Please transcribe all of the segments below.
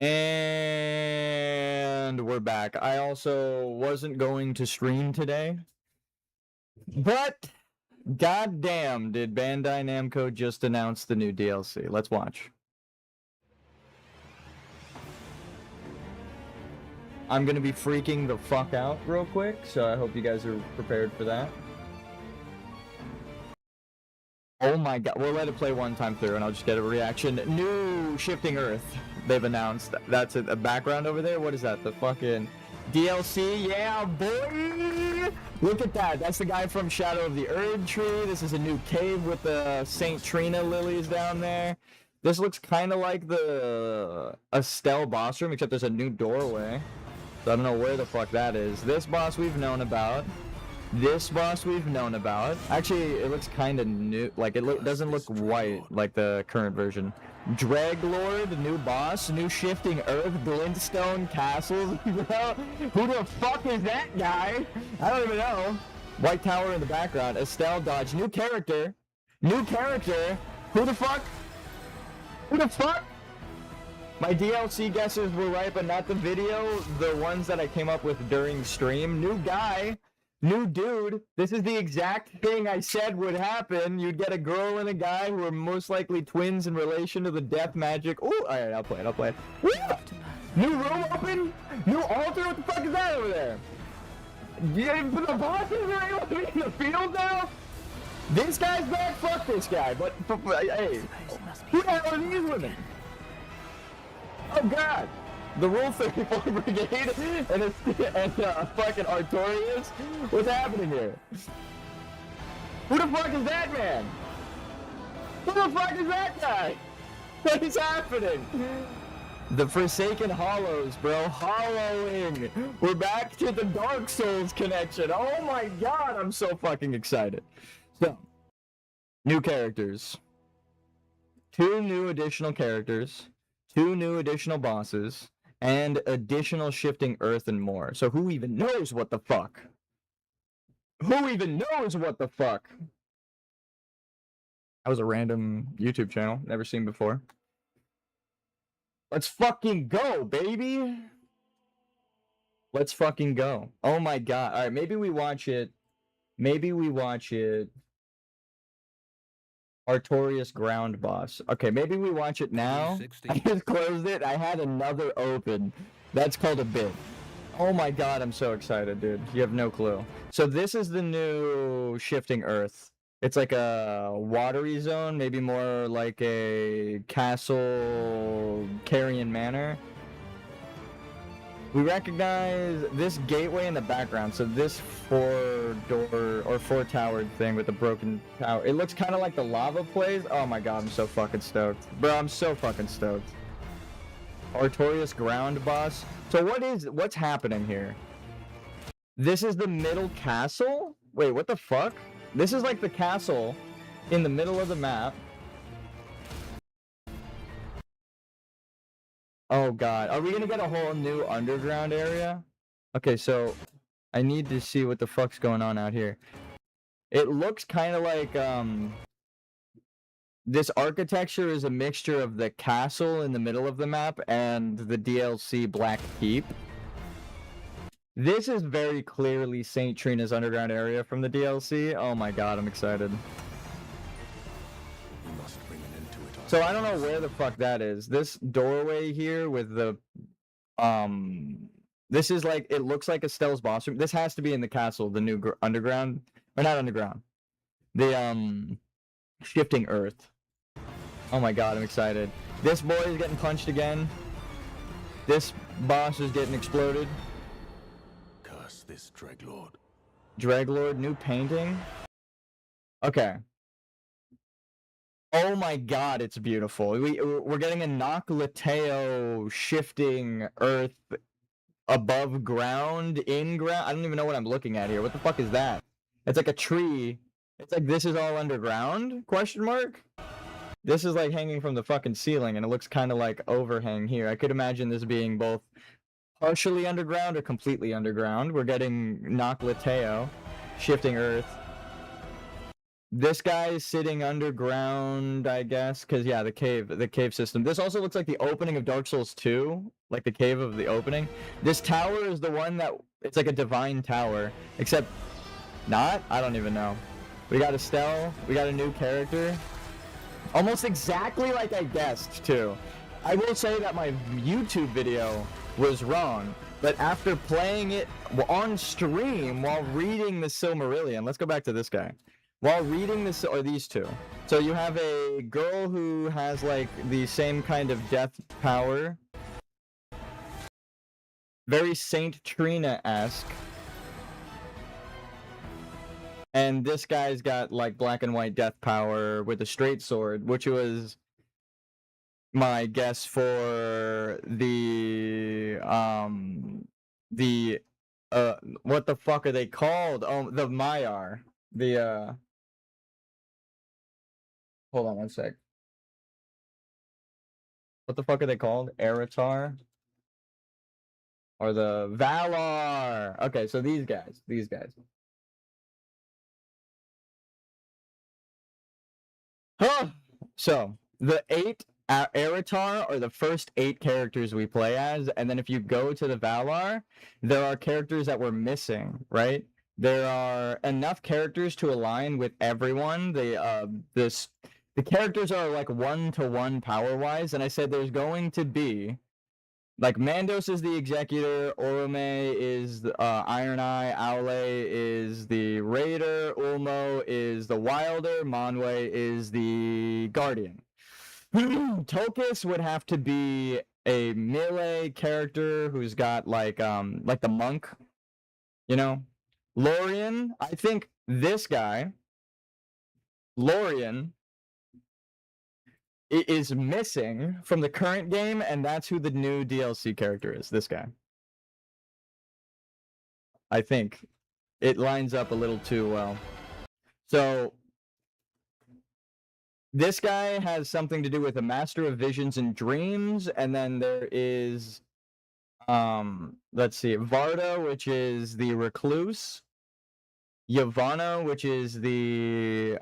And we're back. I also wasn't going to stream today, but goddamn did Bandai Namco just announce the new DLC. Let's watch. I'm gonna be freaking the fuck out real quick, so I hope you guys are prepared for that. Oh my god, we'll let it play one time through and I'll just get a reaction. New Shifting Earth, they've announced. That's a background over there. What is that? The fucking DLC? Yeah, boy! Look at that. That's the guy from Shadow of the Erd Tree. This is a new cave with the Saint Trina lilies down there. This looks kind of like the Estelle boss room, except there's a new doorway. So I don't know where the fuck that is. this boss we've known about. Actually, it looks kind of new. Like, it doesn't look white like the current version. Dreglord, new boss, new Shifting Earth, Glintstone Castles. Who the fuck is that guy? I don't even know. White Tower in the background. Estelle Dodge, new character. Who the fuck? My DLC guesses were right, but not the video. The ones that I came up with during stream. New guy. New dude. This is the exact thing I said would happen. You'd get a girl and a guy who are most likely twins in relation to the death magic. Ooh, alright, I'll play it. Woo! New room open? New altar? What the fuck is that over there? Yeah, the bosses are able to be in the field now? This guy's back? Fuck this guy. But hey, who the hell are these women? Oh god! The Rule 34 Brigade and fucking Artorias? What's happening here? Who the fuck is that man? Who the fuck is that guy? What is happening? The Forsaken Hollows, bro. Hollowing. We're back to the Dark Souls connection. Oh my god, I'm so fucking excited. So, new characters. 2 new additional characters. 2 new additional bosses. And additional Shifting Earth and more. So who even knows what the fuck? That was a random YouTube channel. Never seen before. Let's fucking go, baby! Let's fucking go. Oh my god. Alright, maybe we watch it. Artorias Ground Boss. Okay, maybe we watch it now. I just closed it. I had another open. That's called a bit. Oh my god, I'm so excited, dude. You have no clue. So this is the new Shifting Earth. It's like a watery zone, maybe more like a castle Carrion Manor. We recognize this gateway in the background, so this 4-door or 4-towered thing with the broken tower. It looks kind of like the lava plays. Oh my god, I'm so fucking stoked. Bro, I'm so fucking stoked. Artorias Ground Boss. So what's happening here? This is the middle castle? Wait, what the fuck? This is like the castle in the middle of the map. Oh god, are we gonna get a whole new underground area? Okay, so I need to see what the fuck's going on out here. It looks kind of like, this architecture is a mixture of the castle in the middle of the map and the DLC Black Keep. This is very clearly Saint Trina's underground area from the DLC. Oh my god, I'm excited. So I don't know where the fuck that is. This doorway here with the, this is like, it looks like Estelle's boss room. This has to be in the castle, the new underground, or not underground. The, Shifting Earth. Oh my god, I'm excited. This boy is getting punched again. This boss is getting exploded. Curse this Dreglord. Dreglord, new painting. Okay. Oh my god, it's beautiful. We're getting a Noclateo Shifting Earth above ground, in ground. I don't even know what I'm looking at here. What the fuck is that? It's like a tree. It's like this is all underground? Question mark? This is like hanging from the fucking ceiling, and it looks kind of like overhang here. I could imagine this being both partially underground or completely underground. We're getting Noclateo, Shifting Earth. This guy is sitting underground, I guess, because yeah, the cave system. This also looks like the opening of Dark Souls 2, like the cave of the opening. This tower is the one that it's like a divine tower, except not. I don't even know. We got Estelle. We got a new character, almost exactly like I guessed too. I will say that my YouTube video was wrong, but after playing it on stream while reading the Silmarillion, let's go back to this guy. While reading this, or these two. So you have a girl who has like the same kind of death power. Very Saint Trina-esque. And this guy's got like black and white death power with a straight sword, which was my guess for the what the fuck are they called? Oh, the Maiar. The hold on one sec. What the fuck are they called? Eritar? Or the Valar? Okay, so these guys. Huh! So, the 8 Eritar are the first 8 characters we play as, and then if you go to the Valar, there are characters that we're missing, right? There are enough characters to align with everyone. The characters are like 1-to-1 power-wise, and I said there's going to be, like, Mandos is the Executor, Orome is Iron Eye, Aule is the Raider, Ulmo is the Wilder, Manwe is the Guardian. Tokus would have to be a melee character who's got, like the monk, you know? Lorien, I think this guy, Lorien, is missing from the current game, and that's who the new DLC character is. This guy. I think it lines up a little too well. So this guy has something to do with a Master of Visions and Dreams, and then there is let's see, Varda, which is the Recluse, Yavanna, which is the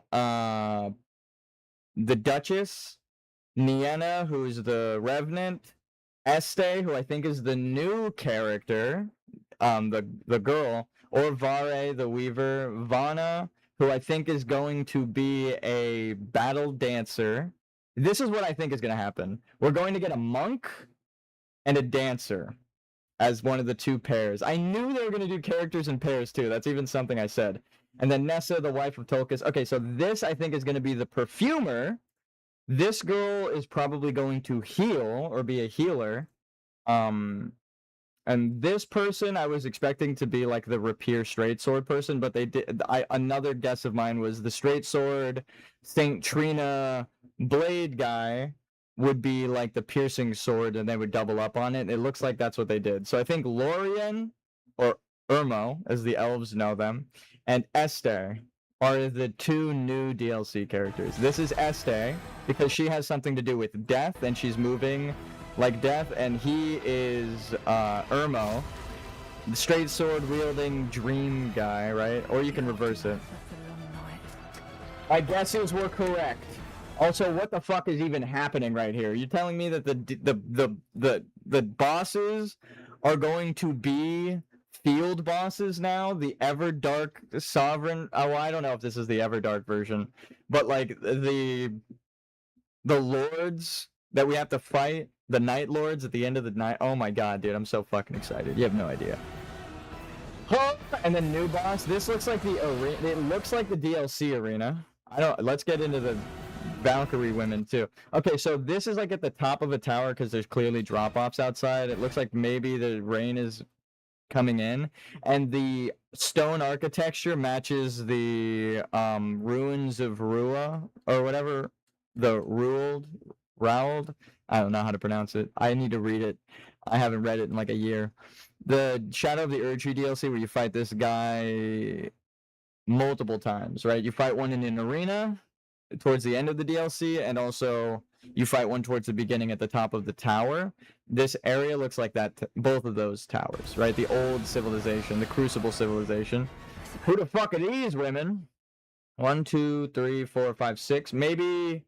Duchess, Nienna, who's the Revenant, Este, who I think is the new character, the girl, or Vare, the Weaver, Vanna, who I think is going to be a battle dancer. This is what I think is going to happen. We're going to get a monk and a dancer as one of the 2 pairs. I knew they were going to do characters in pairs too. That's even something I said. And then Nessa, the wife of Tolkis. Okay, so this I think is going to be the perfumer. This girl is probably going to heal or be a healer. And this person I was expecting to be like the rapier straight sword person, but they did. Another guess of mine was the straight sword Saint Trina blade guy would be like the piercing sword, and they would double up on it. It looks like that's what they did. So I think Lorien, or Urmo, as the elves know them, and Esther are the 2 new DLC characters. This is Este, because she has something to do with death, and she's moving like death, and he is Urmo, the straight sword wielding dream guy, right? Or you can reverse it. My guesses were correct. Also, what the fuck is even happening right here? You're telling me that the bosses are going to be field bosses now? The Everdark Sovereign? Oh, I don't know if this is the Everdark version, but like the lords that we have to fight, the Night Lords at the end of the night. Oh my god, dude, I'm so fucking excited. You have no idea. And then new boss. This looks like the arena. It looks like the DLC arena. Let's get into the Valkyrie women too. Okay, so this is like at the top of a tower because there's clearly drop-offs outside. It looks like maybe the rain is coming in, and the stone architecture matches the ruins of Rua, or whatever, the Rowled. I don't know how to pronounce it. I need to read it. I haven't read it in like a year. The Shadow of the Erdtree DLC, where you fight this guy multiple times, right? You fight one in an arena towards the end of the DLC, and also you fight one towards the beginning at the top of the tower. This area looks like that, both of those towers, right? The old civilization, the Crucible civilization. Who the fuck are these women? 1, 2, 3, 4, 5, 6. Maybe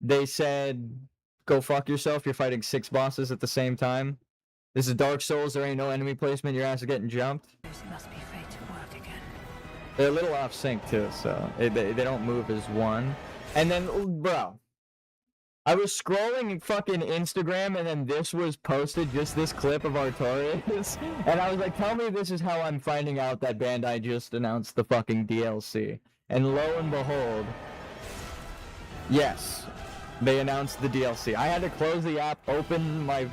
they said, go fuck yourself, you're fighting 6 bosses at the same time. This is Dark Souls, there ain't no enemy placement, your ass is getting jumped. This must be fate to work again. They're a little off sync too, so they don't move as one. And then, bro, I was scrolling fucking Instagram and then this was posted, just this clip of Artorias, and I was like, tell me this is how I'm finding out that Bandai just announced the fucking DLC. And lo and behold, yes, they announced the DLC. I had to close the app, open my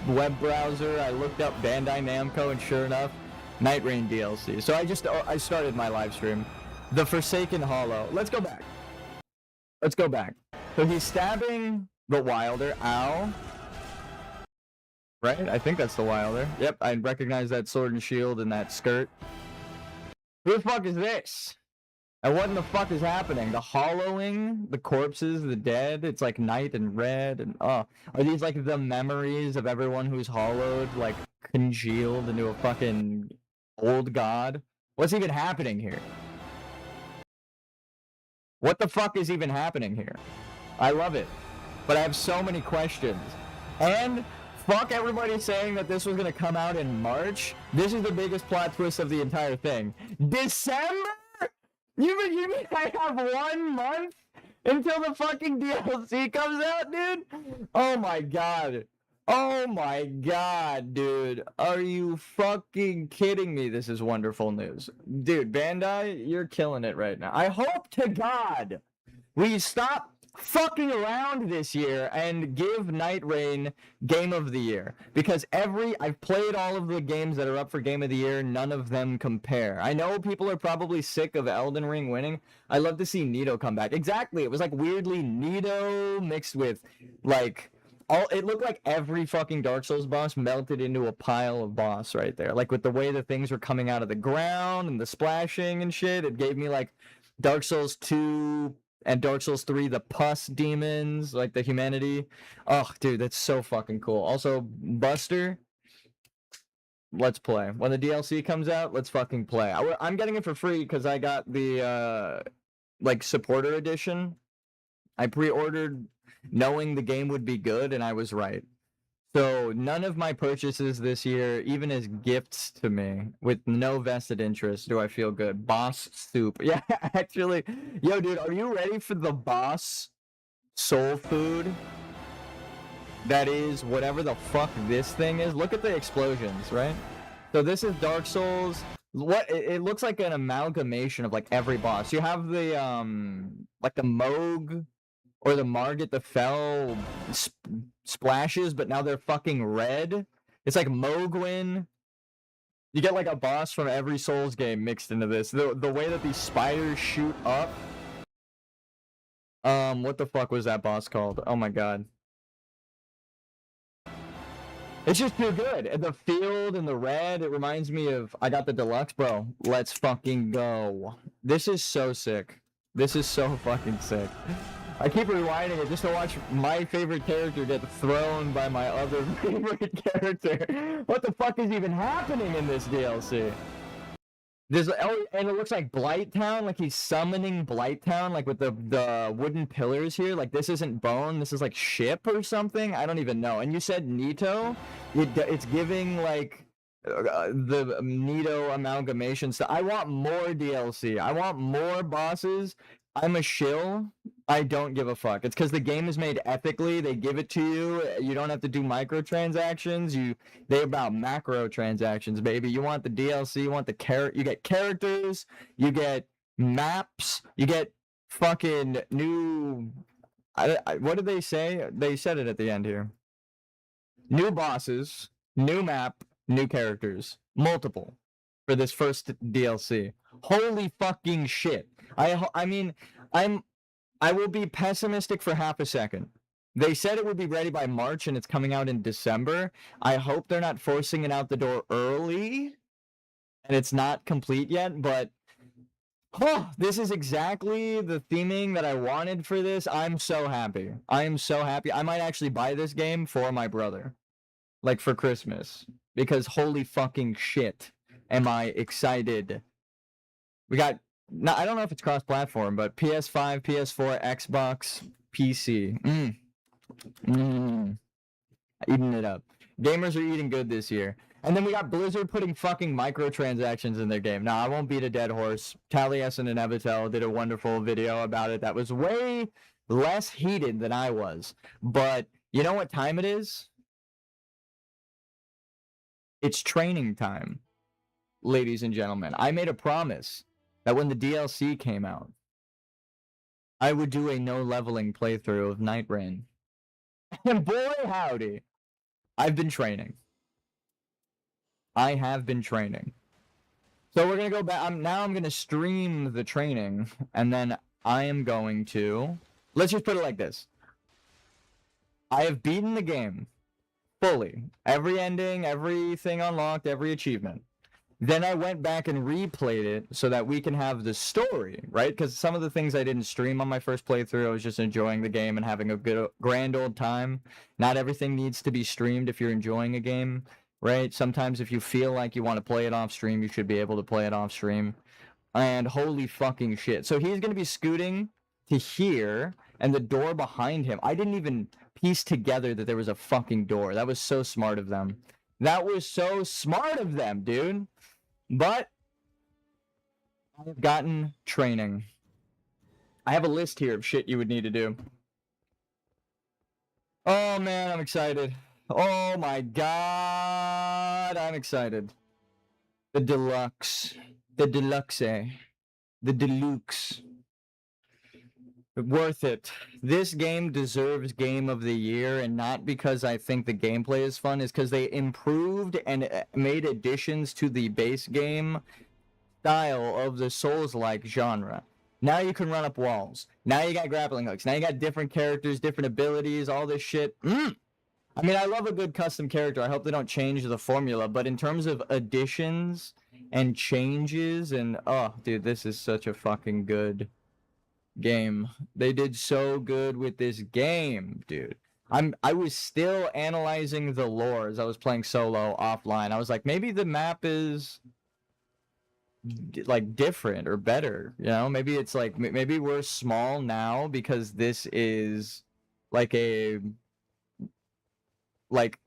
web browser, I looked up Bandai Namco, and sure enough, Nightreign DLC. So I started my live stream. The Forsaken Hollow. Let's go back. Let's go back. So he's stabbing the Wilder. Ow. Right? I think that's the Wilder. Yep, I recognize that sword and shield and that skirt. Who the fuck is this? And what in the fuck is happening? The hollowing, the corpses, the dead, it's like night and red, and are these like the memories of everyone who's hollowed, like congealed into a fucking old god? What's even happening here? What the fuck is even happening here? I love it, but I have so many questions. And fuck everybody saying that this was gonna come out in March. This is the biggest plot twist of the entire thing. December? You mean I have 1 month until the fucking DLC comes out, dude? Oh my god. Oh my god, dude. Are you fucking kidding me? This is wonderful news. Dude, Bandai, you're killing it right now. I hope to God we stop fucking around this year and give Nightreign Game of the Year, because I've played all of the games that are up for Game of the Year, none of them compare. I know people are probably sick of Elden Ring winning. I love to see Nito come back. Exactly, it was like weirdly Nito mixed with like it looked like every fucking Dark Souls boss melted into a pile of boss right there, like with the way the things were coming out of the ground and the splashing and shit. It gave me like Dark Souls 2 and Dark Souls 3, the pus demons, like the humanity. Oh, dude, that's so fucking cool. Also, Buster, let's play. When the DLC comes out, let's fucking play. I'm getting it for free because I got the, like, supporter edition. I pre-ordered knowing the game would be good, and I was right. So none of my purchases this year, even as gifts to me, with no vested interest, do I feel good. Boss soup. Yeah, actually. Yo, dude, are you ready for the boss soul food? That is whatever the fuck this thing is. Look at the explosions, right? So this is Dark Souls. It looks like an amalgamation of like every boss. You have the like the Moog or the Margit the Fell splashes, but now they're fucking red. It's like Mogwin. You get like a boss from every Souls game mixed into this. The way that these spiders shoot up. What the fuck was that boss called? Oh my god. It's just too good. And the field and the red, it reminds me of, I got the deluxe, bro. Let's fucking go. This is so sick. This is so fucking sick. I keep rewinding it just to watch my favorite character get thrown by my other favorite character. What the fuck is even happening in this DLC? And it looks like Blighttown, like he's summoning Blighttown, like with the wooden pillars here. Like this isn't bone, this is like ship or something. I don't even know. And you said Nito, it's giving like the Nito amalgamation stuff. I want more DLC. I want more bosses. I'm a shill. I don't give a fuck. It's because the game is made ethically. They give it to you. You don't have to do microtransactions. They're about macro transactions, baby. You want the DLC. You want you get characters. You get maps. You get fucking new. What did they say? They said it at the end here. New bosses, new map, new characters, multiple for this first DLC. Holy fucking shit. I mean, I will be pessimistic for half a second. They said it would be ready by March and it's coming out in December. I hope they're not forcing it out the door early and it's not complete yet, but this is exactly the theming that I wanted for this. I'm so happy. I am so happy. I might actually buy this game for my brother, like for Christmas, because holy fucking shit, am I excited. We got No, I don't know if it's cross-platform, but PS5, PS4, Xbox, PC. Eating it up. Gamers are eating good this year. And then we got Blizzard putting fucking microtransactions in their game. Now, I won't beat a dead horse. Taliesin and Evitel did a wonderful video about it that was way less heated than I was. But you know what time it is? It's training time, ladies and gentlemen. I made a promise that when the DLC came out, I would do a no leveling playthrough of Nightreign. And boy, howdy, I've been training. I have been training. So we're going to go back. Now I'm going to stream the training, and then I am going to... Let's just put it like this. I have beaten the game fully. Every ending, everything unlocked, every achievement. Then I went back and replayed it so that we can have the story, right? Because some of the things I didn't stream on my first playthrough, I was just enjoying the game and having a good, grand old time. Not everything needs to be streamed if you're enjoying a game, right? Sometimes if you feel like you want to play it off stream, you should be able to play it off stream. And holy fucking shit. So he's going to be scooting to here, and the door behind him, I didn't even piece together that there was a fucking door. That was so smart of them. That was so smart of them, dude. But I've gotten training. I have a list here of shit you would need to do. Oh man, I'm excited. Oh my god, I'm excited. The deluxe. The deluxe. The deluxe. Worth it. This game deserves Game of the Year, and not because I think the gameplay is fun, is because they improved and made additions to the base game style of the Souls-like genre. Now you can run up walls. Now you got grappling hooks. Now you got different characters, different abilities, all this shit. I mean, I love a good custom character. I hope they don't change the formula, but in terms of additions and changes and... Oh, dude, this is such a fucking good... game. They did so good with this game, dude. I was still analyzing the lore as I was playing solo offline. I was like, maybe the map is like different or better, you know? Maybe it's like, maybe we're small now because this is like a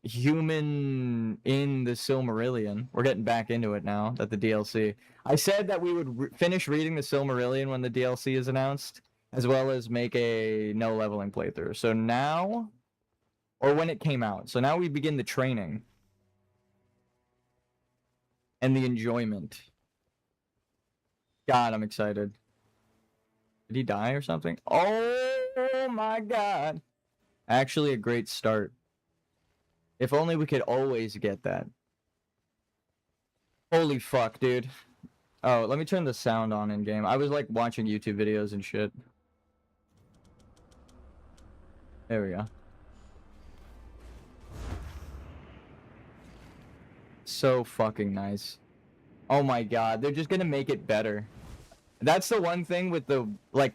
human in the Silmarillion. We're getting back into it now that the DLC. I said that we would finish reading the Silmarillion when the DLC is announced, as well as make a no leveling playthrough. So now, or when it came out. So now we begin the training and the enjoyment. God, I'm excited. Did he die or something? Oh my god. Actually, a great start. If only we could always get that. Holy fuck, dude. Oh, let me turn the sound on in game. I was like watching YouTube videos and shit. There we go. So fucking nice. Oh my god, they're just gonna make it better. That's the one thing with the, like,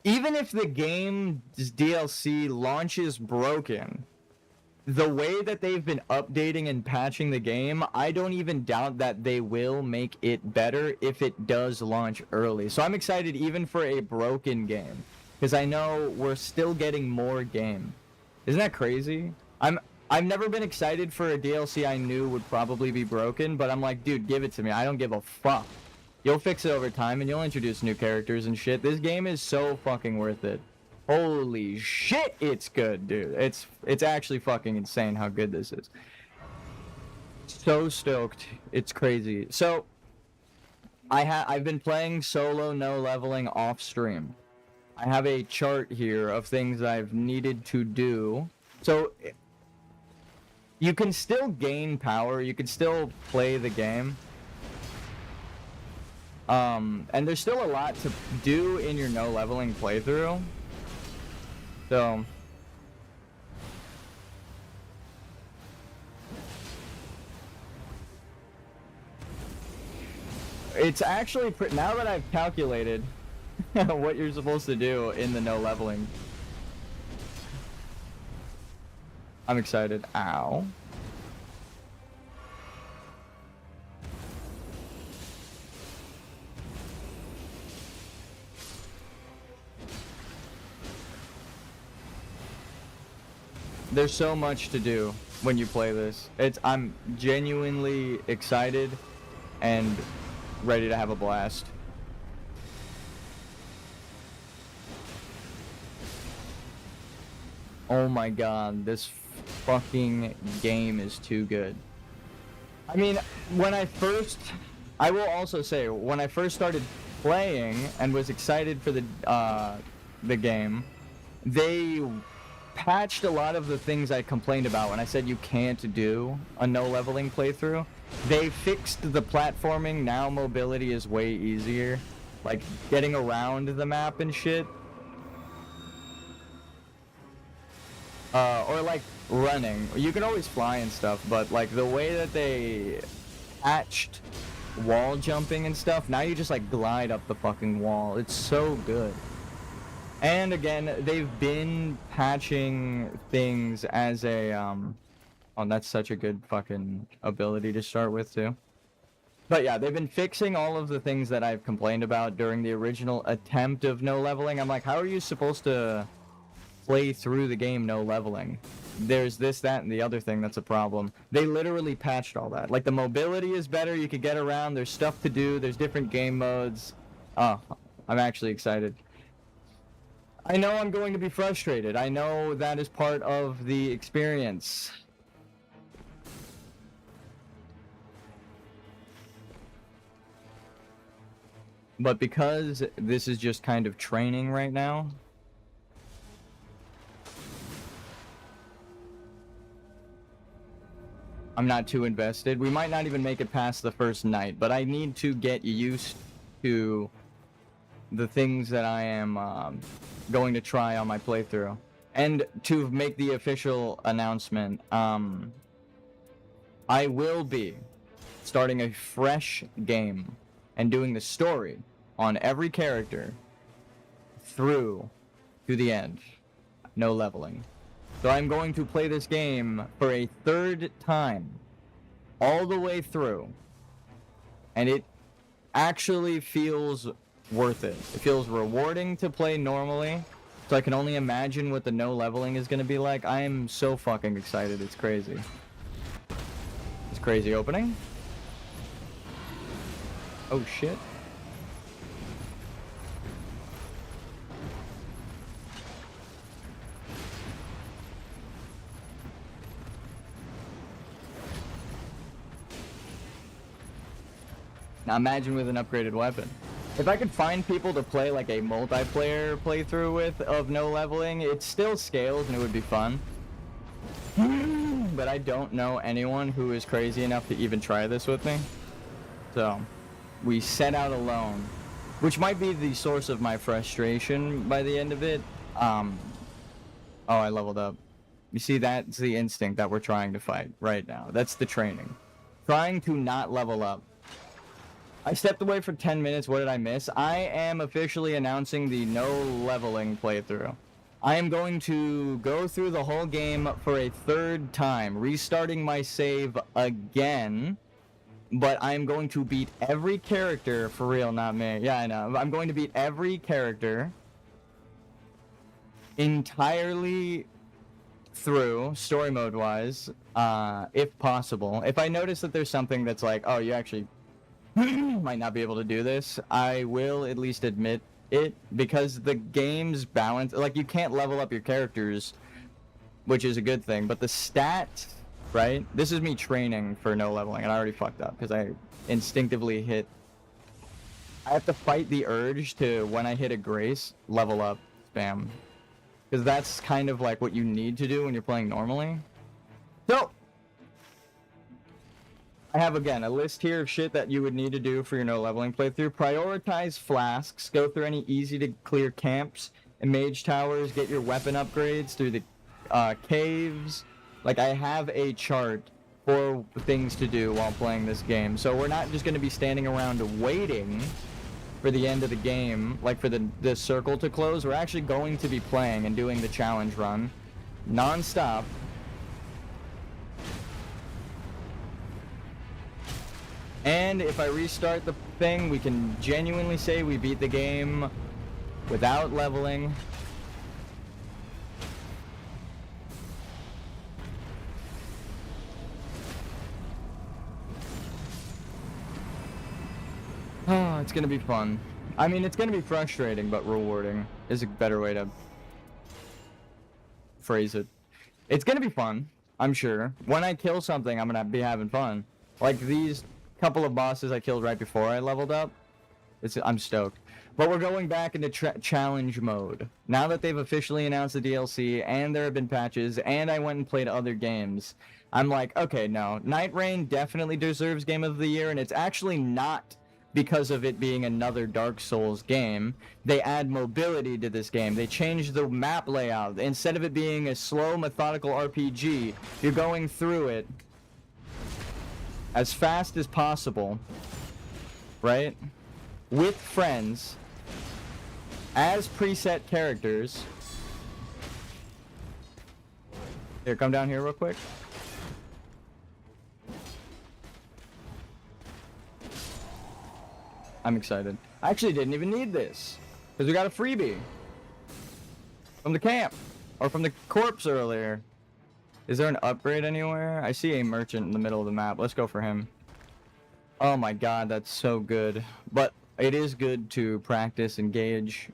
even if the game's DLC launches broken, the way that they've been updating and patching the game, I don't even doubt that they will make it better if it does launch early. So I'm excited even for a broken game, because I know we're still getting more game. Isn't that crazy? I've never been excited for a DLC I knew would probably be broken, but I'm like, dude, give it to me. I don't give a fuck. You'll fix it over time, and you'll introduce new characters and shit. This game is so fucking worth it. Holy shit, it's good, dude. It's actually fucking insane how good this is. So stoked. It's crazy. So, I've been playing solo no leveling off stream. I have a chart here of things I've needed to do. So, you can still gain power. You can still play the game. And there's still a lot to do in your no leveling playthrough. So, it's actually now that I've calculated what you're supposed to do in the no leveling. I'm excited. Ow. There's so much to do when you play this. I'm genuinely excited and ready to have a blast. Oh my god, this fucking game is too good. I mean, I will also say, when I first started playing and was excited for the game, they patched a lot of the things I complained about when I said you can't do a no leveling playthrough. They fixed the platforming. Now mobility is way easier, like getting around the map and shit. Or like running. You can always fly and stuff, but like the way that they patched wall jumping and stuff, now you just like glide up the fucking wall. It's so good. And again, they've been patching things as a oh, that's such a good fucking ability to start with too. But yeah, they've been fixing all of the things that I've complained about during the original attempt of no leveling. I'm like, how are you supposed to play through the game no leveling? There's this, that, and the other thing that's a problem. They literally patched all that. Like, the mobility is better, you can get around, there's stuff to do, there's different game modes. Oh, I'm actually excited. I know I'm going to be frustrated. I know that is part of the experience. But because this is just kind of training right now, I'm not too invested. We might not even make it past the first night, but I need to get used to the things that I am going to try on my playthrough. And to make the official announcement, I will be starting a fresh game and doing the story on every character through to the end. No leveling. So I'm going to play this game for a third time, all the way through, and it actually feels worth it. It feels rewarding to play normally, so I can only imagine what the no leveling is going to be like. I am so fucking excited, it's crazy. It's crazy opening. Oh shit. Now imagine with an upgraded weapon. If I could find people to play like a multiplayer playthrough with of no leveling, it still scales and it would be fun. But I don't know anyone who is crazy enough to even try this with me. So, we set out alone, which might be the source of my frustration by the end of it. Oh, I leveled up. You see, that's the instinct that we're trying to fight right now. That's the training. Trying to not level up. I stepped away for 10 minutes. What did I miss? I am officially announcing the no leveling playthrough. I am going to go through the whole game for a third time, restarting my save again, but I am going to beat every character for real, not me. Yeah, I know. I'm going to beat every character entirely through, story mode wise, if possible. If I notice that there's something that's like, oh, you actually might not be able to do this, I will at least admit it, because the game's balance, like, you can't level up your characters, which is a good thing, but the stats, right? This is me training for no leveling, and I already fucked up because I instinctively hit. I have to fight the urge to, when I hit a grace, level up, spam, because that's kind of like what you need to do when you're playing normally. So I have, again, a list here of shit that you would need to do for your no leveling playthrough. Prioritize flasks, go through any easy to clear camps and mage towers, get your weapon upgrades through the caves. Like, I have a chart for things to do while playing this game. So we're not just going to be standing around waiting for the end of the game, like for the circle to close. We're actually going to be playing and doing the challenge run non-stop. And if I restart the thing, we can genuinely say we beat the game without leveling. Oh, it's gonna be fun. I mean, it's gonna be frustrating, but rewarding is a better way to phrase it. It's gonna be fun, I'm sure. When I kill something, I'm gonna be having fun. Like these couple of bosses I killed right before I leveled up. I'm stoked. But we're going back into challenge mode. Now that they've officially announced the DLC, and there have been patches, and I went and played other games, I'm like, okay, no. Nightreign definitely deserves Game of the Year, and it's actually not because of it being another Dark Souls game. They add mobility to this game. They change the map layout. Instead of it being a slow, methodical RPG, you're going through it as fast as possible, right? With friends, as preset characters. Here, come down here real quick. I'm excited. I actually didn't even need this, because we got a freebie from the camp, or from the corpse earlier. Is there an upgrade anywhere? I see a merchant in the middle of the map. Let's go for him. Oh my god, that's so good. But it is good to practice and gauge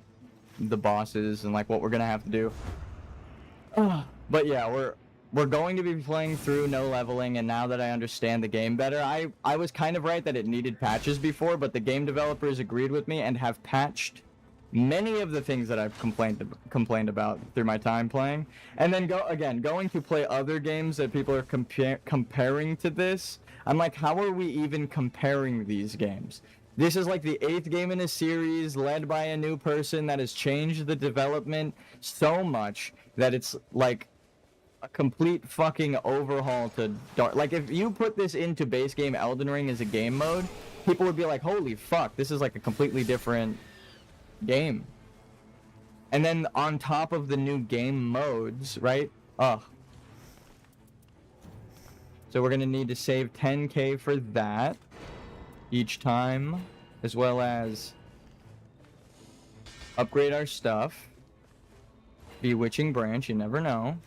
the bosses and like what we're gonna have to do. But yeah, we're going to be playing through no leveling, and now that I understand the game better, I was kind of right that it needed patches before, but the game developers agreed with me and have patched many of the things that I've complained about through my time playing. And then going to play other games that people are comparing to this, I'm like, how are we even comparing these games? This is like the 8th game in a series led by a new person that has changed the development so much that it's like a complete fucking overhaul to Dark. Like, if you put this into base game Elden Ring as a game mode, people would be like, holy fuck, this is like a completely different game. And then on top of the new game modes, right? So we're gonna need to save 10k for that each time, as well as upgrade our stuff. Bewitching branch, you never know.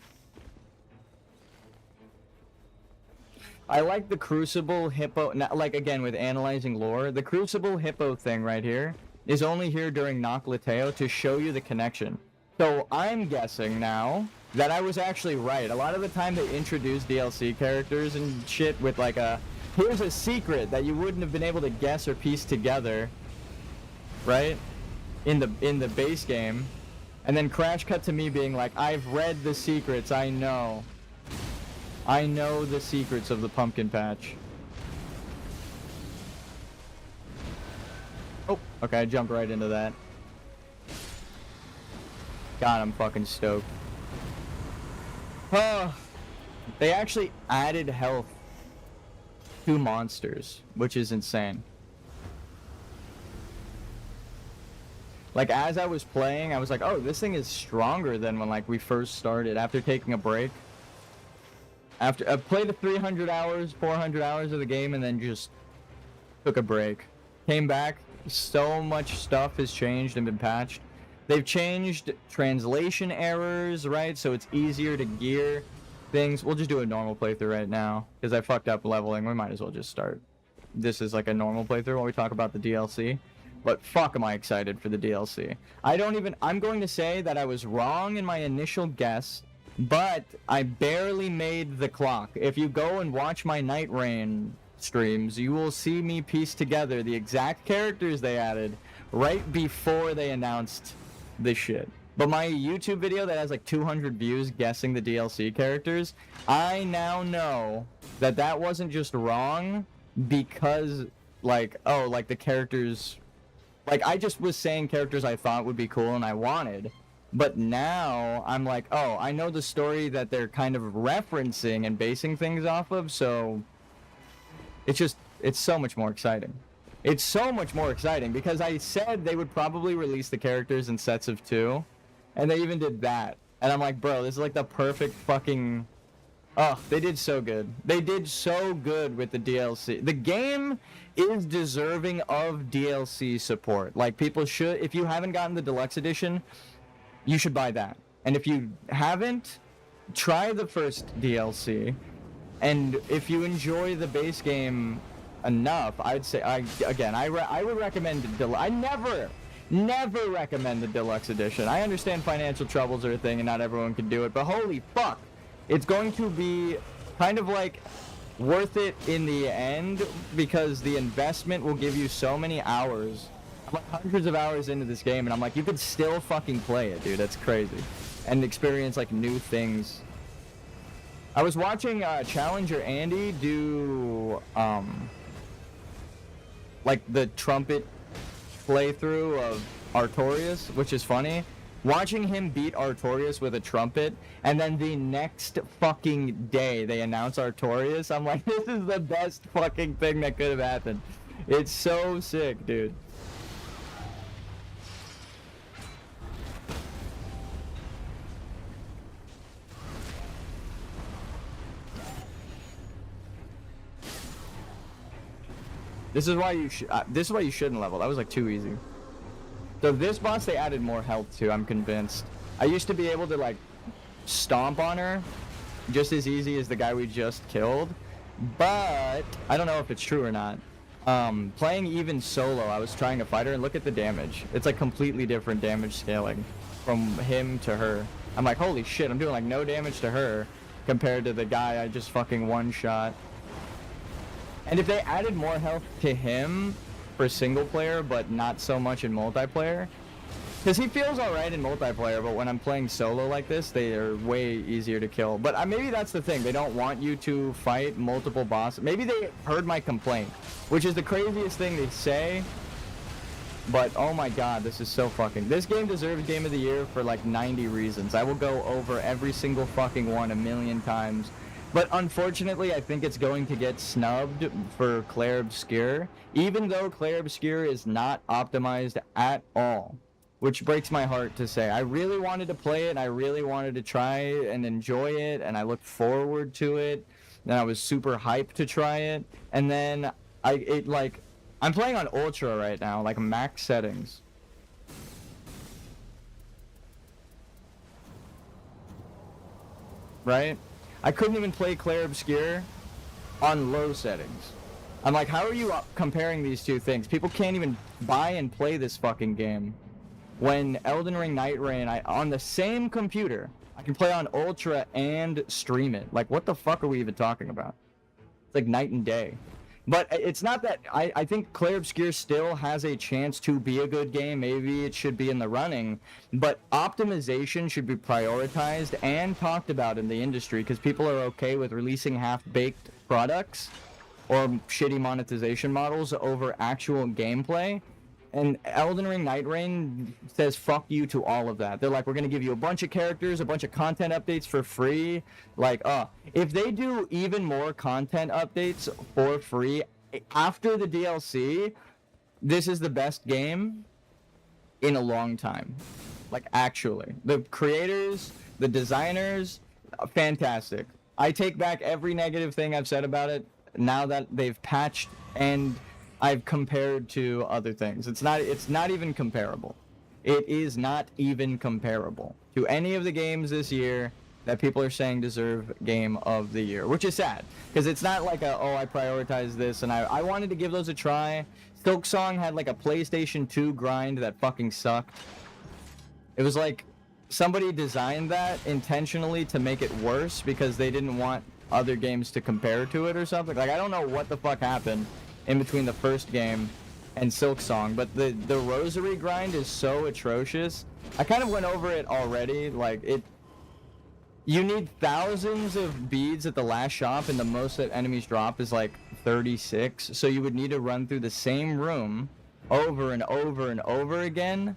I like the Crucible Hippo, like again with analyzing lore, the Crucible Hippo thing right here is only here during Noclateo to show you the connection. So I'm guessing now that I was actually right. A lot of the time they introduce DLC characters and shit with like here's a secret that you wouldn't have been able to guess or piece together, right? In the base game. And then crash cut to me being like, I've read the secrets, I know the secrets of the pumpkin patch. Oh, okay, I jumped right into that. God, I'm fucking stoked. Oh, they actually added health to monsters, which is insane. Like, as I was playing, I was like, oh, this thing is stronger than when, like, we first started, after taking a break. After I played the 300 hours, 400 hours of the game, and then just took a break. Came back, so much stuff has changed and been patched. They've changed translation errors, right? So it's easier to gear things. We'll just do a normal playthrough right now, because I fucked up leveling. We might as well just start. This is like a normal playthrough while we talk about the DLC. But fuck am I excited for the DLC. I'm going to say that I was wrong in my initial guess, but I barely made the clock. If you go and watch my Nightreign streams, you will see me piece together the exact characters they added right before they announced this shit. But my YouTube video that has like 200 views guessing the DLC characters, I now know that that wasn't just wrong because, like, oh, like the characters... Like, I just was saying characters I thought would be cool and I wanted. But now, I'm like, oh, I know the story that they're kind of referencing and basing things off of, so... It's so much more exciting. It's so much more exciting, because I said they would probably release the characters in sets of 2, and they even did that. And I'm like, bro, this is like the perfect fucking... Oh, they did so good. They did so good with the DLC. The game is deserving of DLC support. Like, people should... If you haven't gotten the Deluxe Edition, you should buy that. And if you haven't, try the first DLC. And if you enjoy the base game enough, I'd say I would recommend I never recommend the deluxe edition. I understand financial troubles are a thing and not everyone can do it, but holy fuck, it's going to be kind of like worth it in the end because the investment will give you so many hours. I'm like hundreds of hours into this game and I'm like, you could still fucking play it, dude. That's crazy. And experience like new things. I was watching Challenger Andy do like the trumpet playthrough of Artorias, which is funny. Watching him beat Artorias with a trumpet, and then the next fucking day they announce Artorias, I'm like, this is the best fucking thing that could have happened. It's so sick, dude. This is why you shouldn't level. That was like too easy. So this boss they added more health to, I'm convinced. I used to be able to like stomp on her just as easy as the guy we just killed, but I don't know if it's true or not. Playing even solo, I was trying to fight her and look at the damage. It's like completely different damage scaling from him to her. I'm like, holy shit, I'm doing like no damage to her compared to the guy I just fucking one-shot. And if they added more health to him for single player, but not so much in multiplayer, because he feels alright in multiplayer, but when I'm playing solo like this, they are way easier to kill. But maybe that's the thing, they don't want you to fight multiple bosses. Maybe they heard my complaint, which is the craziest thing they say, but oh my god, this is so fucking... This game deserves Game of the Year for like 90 reasons. I will go over every single fucking one a million times. But unfortunately, I think it's going to get snubbed for Clair Obscur, even though Clair Obscur is not optimized at all, which breaks my heart to say. I really wanted to play it, I really wanted to try and enjoy it, and I looked forward to it, and I was super hyped to try it, and then I'm playing on Ultra right now, like max settings. Right? I couldn't even play Clair Obscur on low settings. I'm like, how are you comparing these two things? People can't even buy and play this fucking game. When Elden Ring Nightreign, on the same computer, I can play on Ultra and stream it. Like, what the fuck are we even talking about? It's like night and day. But it's not that... I think Clair Obscur still has a chance to be a good game. Maybe it should be in the running. But optimization should be prioritized and talked about in the industry, because people are okay with releasing half-baked products or shitty monetization models over actual gameplay. And Elden Ring Nightreign says fuck you to all of that. They're like, we're going to give you a bunch of characters, a bunch of content updates for free. Like, if they do even more content updates for free after the DLC, this is the best game in a long time. Like, actually. The creators, the designers, fantastic. I take back every negative thing I've said about it now that they've patched and I've compared to other things. It's not even comparable. It is not even comparable to any of the games this year that people are saying deserve Game of the Year, which is sad, because it's not like I prioritize this, and I wanted to give those a try. Silksong had like a PlayStation 2 grind that fucking sucked. It was like somebody designed that intentionally to make it worse because they didn't want other games to compare to it or something. Like, I don't know what the fuck happened in between the first game and Silksong, but the rosary grind is so atrocious. I kind of went over it already. Like, you need thousands of beads at the last shop, and the most that enemies drop is like 36, so you would need to run through the same room over and over and over again,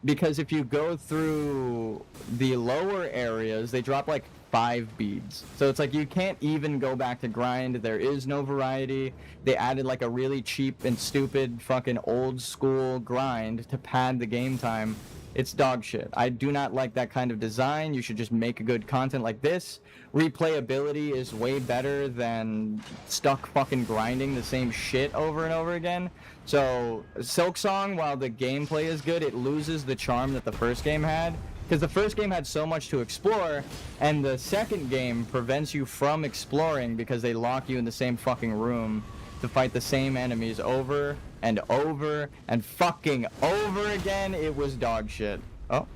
because if you go through the lower areas, they drop like 5 beads. So it's like you can't even go back to grind. There is no variety. They added like a really cheap and stupid fucking old school grind to pad the game time. It's dog shit. I do not like that kind of design. You should just make good content like this. Replayability is way better than stuck fucking grinding the same shit over and over again. So Silksong, while the gameplay is good, it loses the charm that the first game had. Because the first game had so much to explore, and the second game prevents you from exploring because they lock you in the same fucking room to fight the same enemies over and over and fucking over again. It was dog shit. Oh.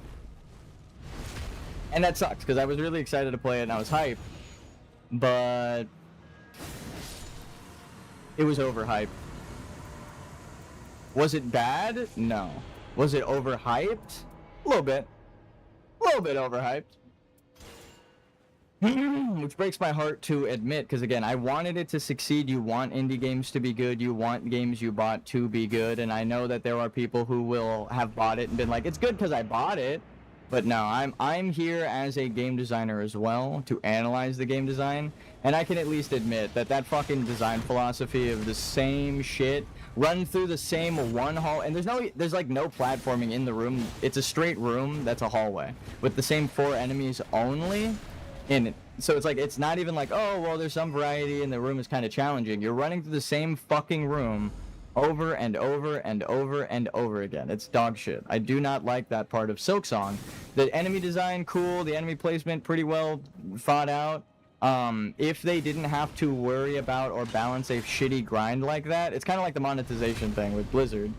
And that sucks, because I was really excited to play it and I was hyped. But it was overhyped. Was it bad? No. Was it overhyped? A little bit. A little bit overhyped. Which breaks my heart to admit, because again, I wanted it to succeed. You want indie games to be good. You want games you bought to be good. And I know that there are people who will have bought it and been like, it's good because I bought it. But no, I'm here as a game designer as well to analyze the game design. And I can at least admit that that fucking design philosophy of the same shit, run through the same one hall, and there's like no platforming in the room. It's a straight room that's a hallway with the same 4 enemies only in it. So it's like, it's not even like, oh, well, there's some variety and the room is kind of challenging. You're running through the same fucking room over and over and over and over again. It's dog shit. I do not like that part of Silksong. The enemy design, cool. The enemy placement, pretty well thought out. If they didn't have to worry about or balance a shitty grind like that, it's kind of like the monetization thing with Blizzard.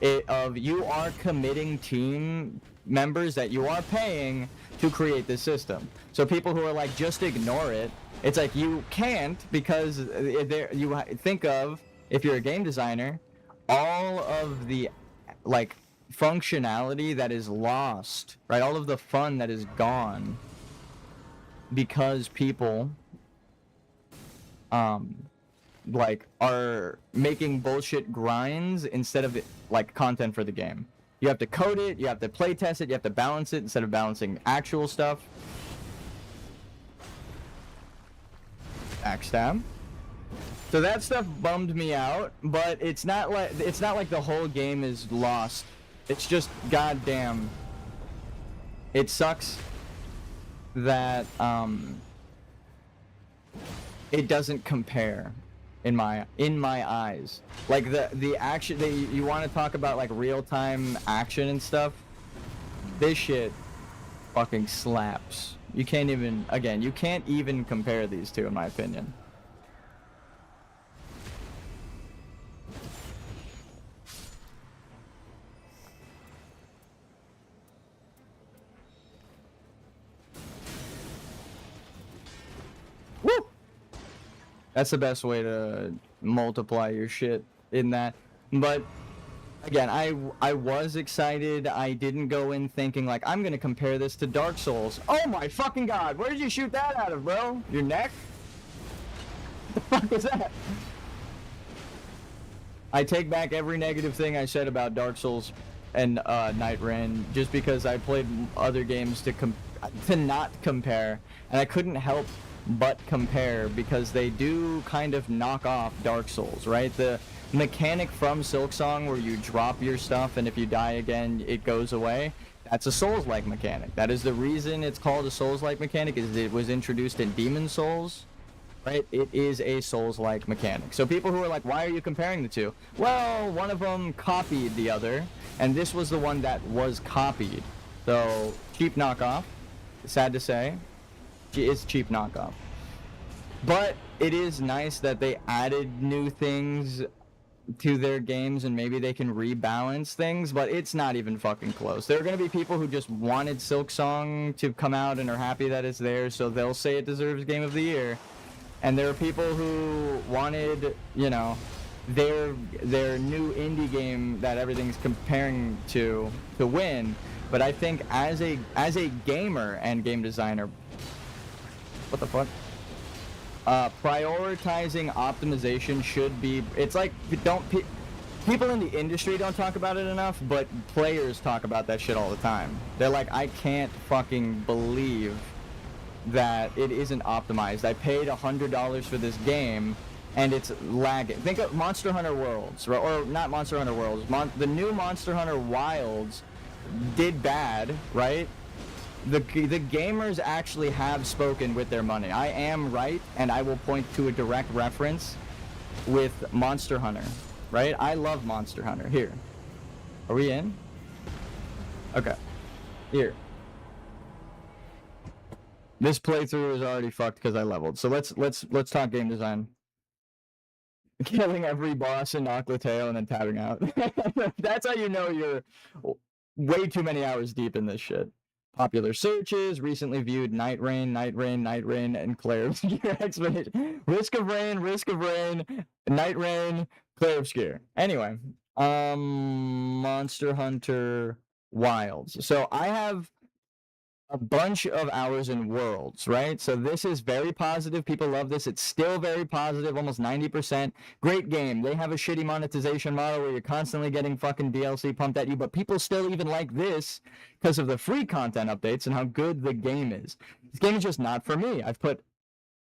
You are committing team members that you are paying to create this system. So people who are like, just ignore it, it's like, you can't, because you think of, if you're a game designer, all of the like functionality that is lost, right? All of the fun that is gone because people like are making bullshit grinds instead of like content for the game. You have to code it, you have to play test it, you have to balance it instead of balancing actual stuff. Backstab. So that stuff bummed me out, but it's not like the whole game is lost. It's just goddamn. It sucks that it doesn't compare in my eyes. Like the action that you want to talk about, like real-time action and stuff. This shit fucking slaps. You can't even compare these two in my opinion. Woo! That's the best way to multiply your shit in that. But again, I was excited. I didn't go in thinking like, I'm gonna compare this to Dark Souls. Oh my fucking god, where did you shoot that out of, bro? Your neck? What the fuck was that? I take back every negative thing I said about Dark Souls and Nightreign, just because I played other games to not compare, and I couldn't help but compare, because they do kind of knock off Dark Souls, right? The mechanic from Silksong where you drop your stuff and if you die again it goes away, that's a Souls-like mechanic. That is the reason it's called a Souls-like mechanic, is it was introduced in Demon Souls, right? It is a Souls-like mechanic. So people who are like, why are you comparing the two? Well, one of them copied the other, and this was the one that was copied. So, cheap knockoff, sad to say. It's cheap knockoff. But it is nice that they added new things to their games, and maybe they can rebalance things, but it's not even fucking close. There are going to be people who just wanted Silksong to come out and are happy that it's there, so they'll say it deserves Game of the Year. And there are people who wanted, you know, their new indie game that everything's comparing to win. But I think as a gamer and game designer, what the fuck? Prioritizing optimization should be, it's like, people in the industry don't talk about it enough, but players talk about that shit all the time. They're like, I can't fucking believe that it isn't optimized. I paid $100 for this game and it's lagging. Think of Monster Hunter Worlds, or not Monster Hunter Worlds, the new Monster Hunter Wilds did bad, right? The gamers actually have spoken with their money. I am right, and I will point to a direct reference with Monster Hunter, right? I love Monster Hunter. Here. Are we in? Okay. Here. This playthrough is already fucked because I leveled. So let's talk game design. killing every boss in Nocklateo and then tabbing out. That's how you know you're way too many hours deep in this shit. Popular searches, recently viewed Nightreign, and Claire Obscure explanation. Risk of Rain, Nightreign, Claire Obscure. Anyway, Monster Hunter Wilds. So I have a bunch of hours in Worlds, right? So this is very positive. People love this. It's still very positive, almost 90%. Great game. They have a shitty monetization model where you're constantly getting fucking DLC pumped at you, but people still even like this because of the free content updates and how good the game is. This game is just not for me. I've put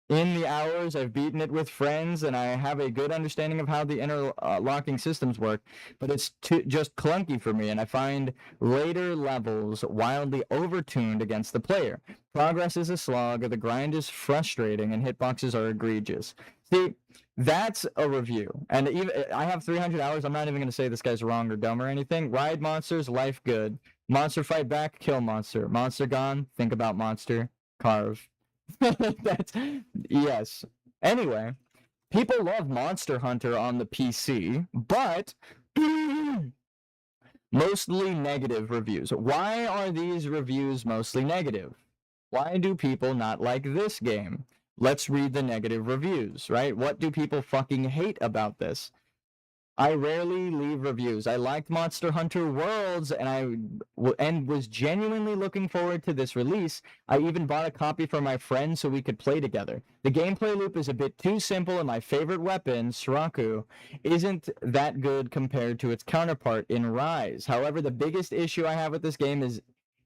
in the hours, I've beaten it with friends, and I have a good understanding of how the interlocking systems work, but it's just clunky for me, and I find later levels wildly overtuned against the player. Progress is a slog, the grind is frustrating, and hitboxes are egregious. See, that's a review, and even I have 300 hours. I'm not even going to say this guy's wrong or dumb or anything. Ride monsters, life good. Monster fight back, kill monster. Monster gone, think about monster, carve. That's yes. Anyway, people love Monster Hunter on the PC, but mostly negative reviews. Why are these reviews mostly negative? Why do people not like this game? Let's read the negative reviews, right? What do people fucking hate about this? I rarely leave reviews. I liked Monster Hunter Worlds, and was genuinely looking forward to this release. I even bought a copy for my friend so we could play together. The gameplay loop is a bit too simple, and my favorite weapon, Suraku, isn't that good compared to its counterpart in Rise. However, the biggest issue I have with this game is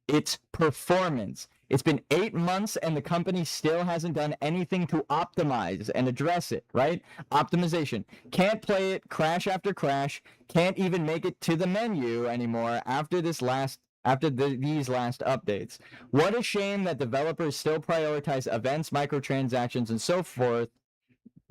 its performance. It's been 8 months and the company still hasn't done anything to optimize and address it, right? Optimization. Can't play it, crash after crash, can't even make it to the menu anymore after these last updates. What a shame that developers still prioritize events, microtransactions, and so forth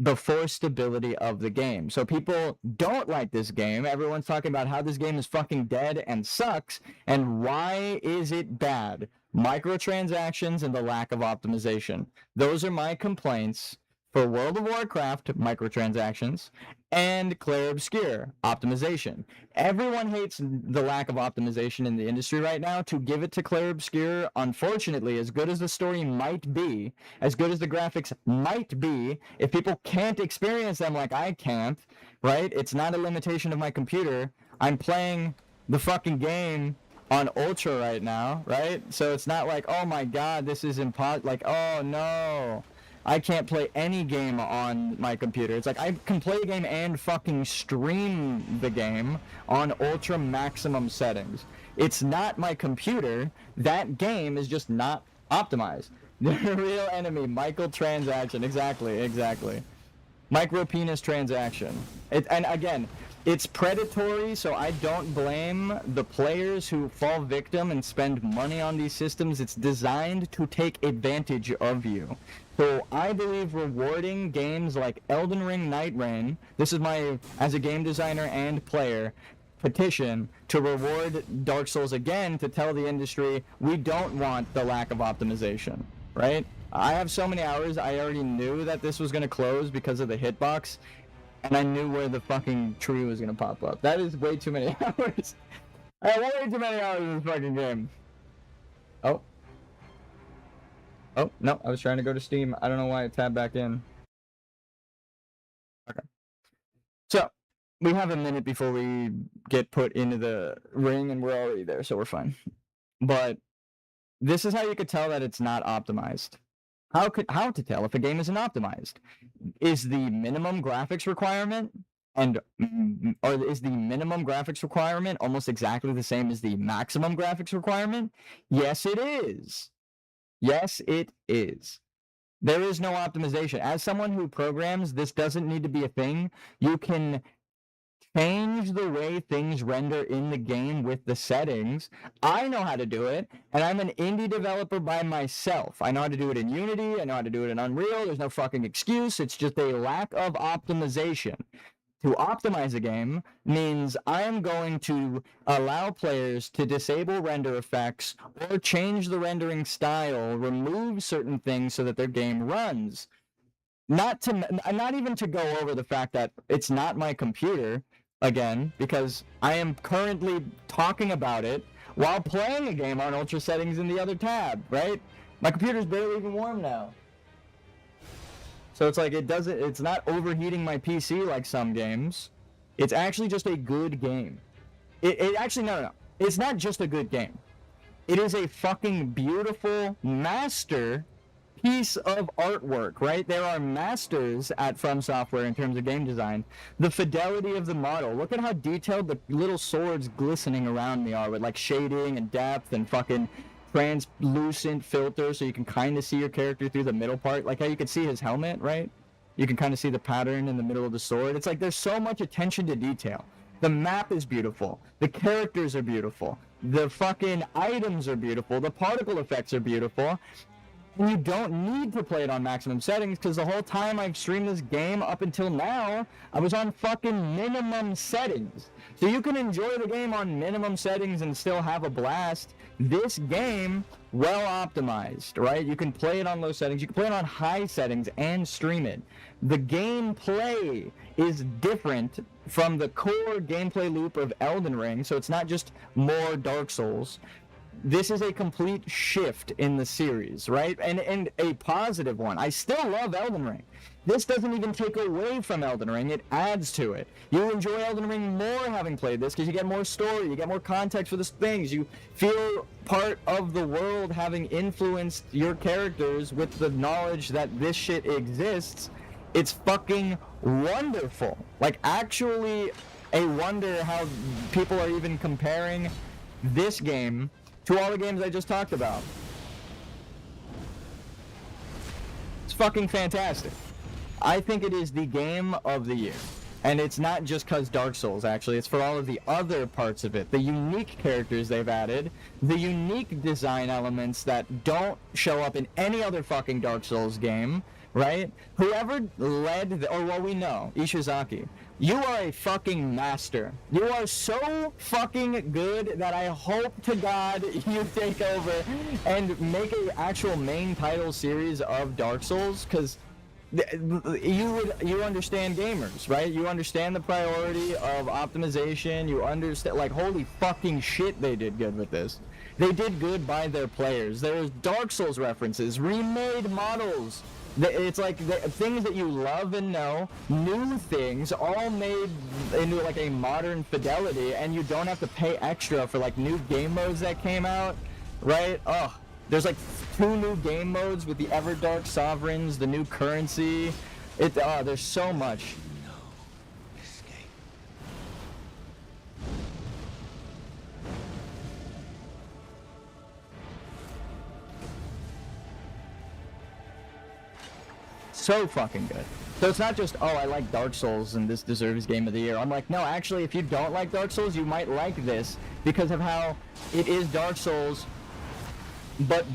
before stability of the game. So people don't like this game. Everyone's talking about how this game is fucking dead and sucks, and why is it bad? Microtransactions and the lack of optimization. Those are my complaints for World of Warcraft, microtransactions, and Clair Obscur, optimization. Everyone hates the lack of optimization in the industry right now. To give it to Clair Obscur, unfortunately, as good as the story might be, as good as the graphics might be, if people can't experience them like I can't, right? It's not a limitation of my computer. I'm playing the fucking game on Ultra right now, right? So it's not like, oh my god, this is impossible. Like, oh no, I can't play any game on my computer. It's like I can play a game and fucking stream the game on ultra maximum settings. It's not my computer. That game is just not optimized. The real enemy, Michael transaction. Exactly. Micro penis transaction. And again, it's predatory, so I don't blame the players who fall victim and spend money on these systems. It's designed to take advantage of you. So I believe rewarding games like Elden Ring, Nightreign, this is my, as a game designer and player, petition to reward Dark Souls again, to tell the industry we don't want the lack of optimization, right? I have so many hours, I already knew that this was going to close because of the hitbox, and I knew where the fucking tree was going to pop up. That is way too many hours. I have way too many hours in this fucking game. Oh, no, I was trying to go to Steam. I don't know why it tabbed back in. Okay. So, we have a minute before we get put into the ring, and we're already there, so we're fine. But this is how you could tell that it's not optimized. How to tell if a game isn't optimized? Is the minimum graphics requirement or is the minimum graphics requirement almost exactly the same as the maximum graphics requirement? Yes, it is. Yes, it is. There is no optimization. As someone who programs, this doesn't need to be a thing. You can change the way things render in the game with the settings. I know how to do it, and I'm an indie developer by myself. I know how to do it in Unity. I know how to do it in Unreal. There's no fucking excuse. It's just a lack of optimization. To optimize a game means I am going to allow players to disable render effects or change the rendering style, remove certain things so that their game runs. not even to go over the fact that it's not my computer again, because I am currently talking about it while playing a game on ultra settings in the other tab, right? My computer's barely even warm now. So it's like it's not overheating my PC like some games. It's actually just a good game. It actually, no. It's not just a good game. It is a fucking beautiful master piece of artwork, right? There are masters at From Software in terms of game design. The fidelity of the model. Look at how detailed the little swords glistening around me are with like shading and depth and fucking translucent filter so you can kind of see your character through the middle part. Like how you can see his helmet, right? You can kind of see the pattern in the middle of the sword. It's like there's so much attention to detail. The map is beautiful. The characters are beautiful. The fucking items are beautiful. The particle effects are beautiful. And you don't need to play it on maximum settings, because the whole time I've streamed this game up until now, I was on fucking minimum settings. So you can enjoy the game on minimum settings and still have a blast. This game, well optimized, right? You can play it on low settings, you can play it on high settings and stream it. The gameplay is different from the core gameplay loop of Elden Ring, so it's not just more Dark Souls. This is a complete shift in the series, right? And a positive one. I still love Elden Ring. This doesn't even take away from Elden Ring, it adds to it. You enjoy Elden Ring more having played this because you get more story, you get more context for the things, you feel part of the world having influenced your characters with the knowledge that this shit exists. It's fucking wonderful. Like, actually a wonder how people are even comparing this game to all the games I just talked about. It's fucking fantastic. I think it is the game of the year. And it's not just because Dark Souls, actually. It's for all of the other parts of it. The unique characters they've added. The unique design elements that don't show up in any other fucking Dark Souls game. Right? Whoever led, or well, we know, Ishizaki. You are a fucking master. You are so fucking good that I hope to God you take over and make an actual main title series of Dark Souls, because you understand gamers, right? You understand the priority of optimization. You understand, like, holy fucking shit, they did good with this. They did good by their players. There's Dark Souls references, remade models. It's like things that you love and know, new things, all made into like a modern fidelity, and you don't have to pay extra for like new game modes that came out, right? Ugh. There's like 2 new game modes with the Everdark Sovereigns, the new currency. There's so much. So fucking good. So it's not just, oh, I like Dark Souls and this deserves Game of the Year. I'm like, no, actually, if you don't like Dark Souls, you might like this because of how it is Dark Souls, but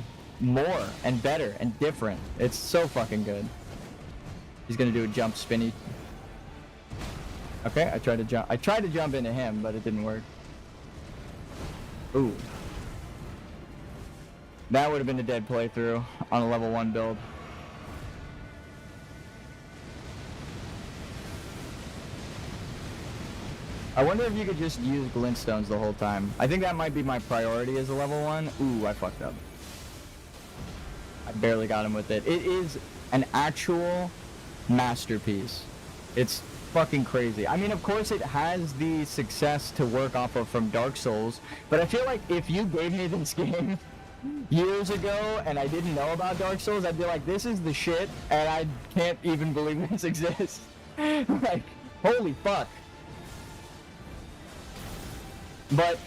more and better and different. It's so fucking good. He's gonna do a jump spinny. Okay, I tried to jump into him, but it didn't work. Ooh. That would have been a dead playthrough on a level 1 build. I wonder if you could just use glintstones the whole time. I think that might be my priority as a level 1. Ooh, I fucked up. I barely got him with it. It is an actual masterpiece. It's fucking crazy. I mean, of course it has the success to work off of from Dark Souls, but I feel like if you gave me this game years ago and I didn't know about Dark Souls, I'd be like, this is the shit, and I can't even believe this exists. Like, holy fuck. But,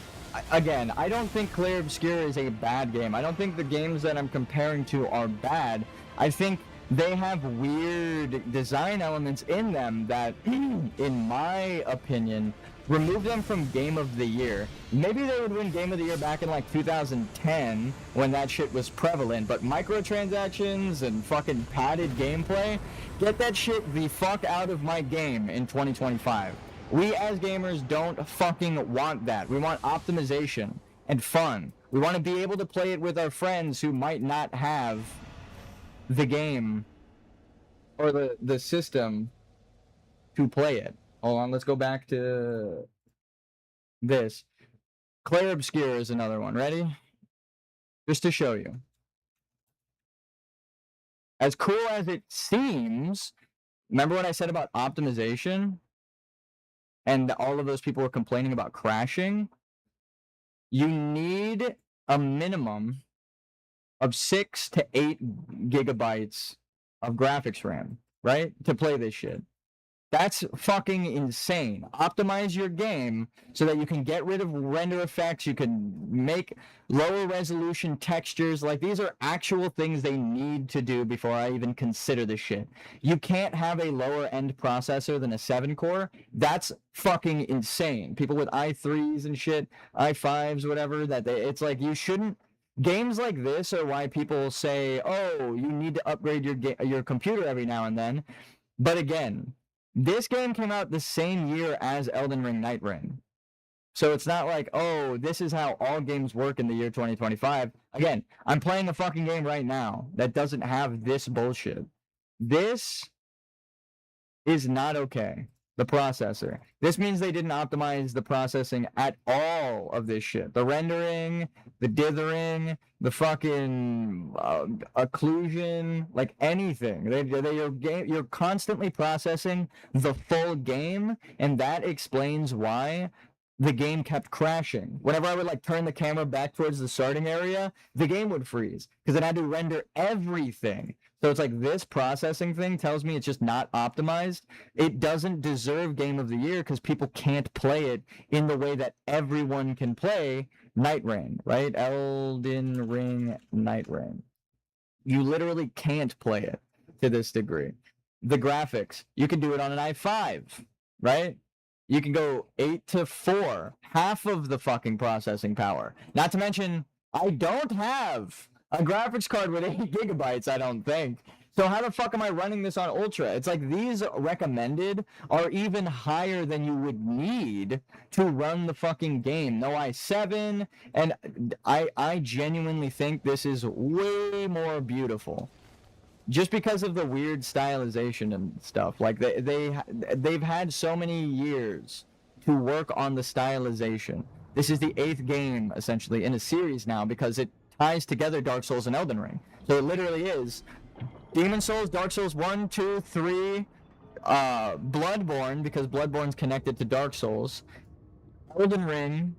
again, I don't think Clear Obscure is a bad game. I don't think the games that I'm comparing to are bad. I think they have weird design elements in them that, in my opinion, remove them from Game of the Year. Maybe they would win Game of the Year back in, like, 2010, when that shit was prevalent, but microtransactions and fucking padded gameplay, get that shit the fuck out of my game in 2025. We as gamers don't fucking want that. We want optimization and fun. We want to be able to play it with our friends who might not have the game or the system to play it. Hold on, let's go back to this. Clair Obscure is another one. Ready? Just to show you. As cool as it seems, remember what I said about optimization? And all of those people were complaining about crashing? You need a minimum of 6 to 8 gigabytes of graphics RAM, right? To play this shit. That's fucking insane. Optimize your game so that you can get rid of render effects, you can make lower resolution textures. Like, these are actual things they need to do before I even consider this shit. You can't have a lower end processor than a 7-core. That's fucking insane. People with i3s and shit, i5s, whatever, it's like you shouldn't. Games like this are why people say, oh, you need to upgrade your computer every now and then. But again, this game came out the same year as Elden Ring Nightreign. So it's not like, oh, this is how all games work in the year 2025. Again, I'm playing a fucking game right now that doesn't have this bullshit. This is not okay. The processor. This means they didn't optimize the processing at all of this shit. The rendering, the dithering, the fucking occlusion, like anything. You're constantly processing the full game, and that explains why the game kept crashing. Whenever I would like turn the camera back towards the starting area, the game would freeze because it had to render everything. So it's like this processing thing tells me it's just not optimized. It doesn't deserve Game of the Year because people can't play it in the way that everyone can play Nightreign, right? Elden Ring Nightreign. You literally can't play it to this degree. The graphics, you can do it on an i5, right? You can go 8 to 4, half of the fucking processing power. Not to mention, I don't have a graphics card with 8 gigabytes, I don't think. So how the fuck am I running this on Ultra? It's like these recommended are even higher than you would need to run the fucking game. No i7, and I genuinely think this is way more beautiful. Just because of the weird stylization and stuff. Like, they've had so many years to work on the stylization. This is the 8th game, essentially, in a series now, because it ties together Dark Souls and Elden Ring. So it literally is Demon Souls, Dark Souls 1, 2, 3, Bloodborne, because Bloodborne's connected to Dark Souls, Elden Ring,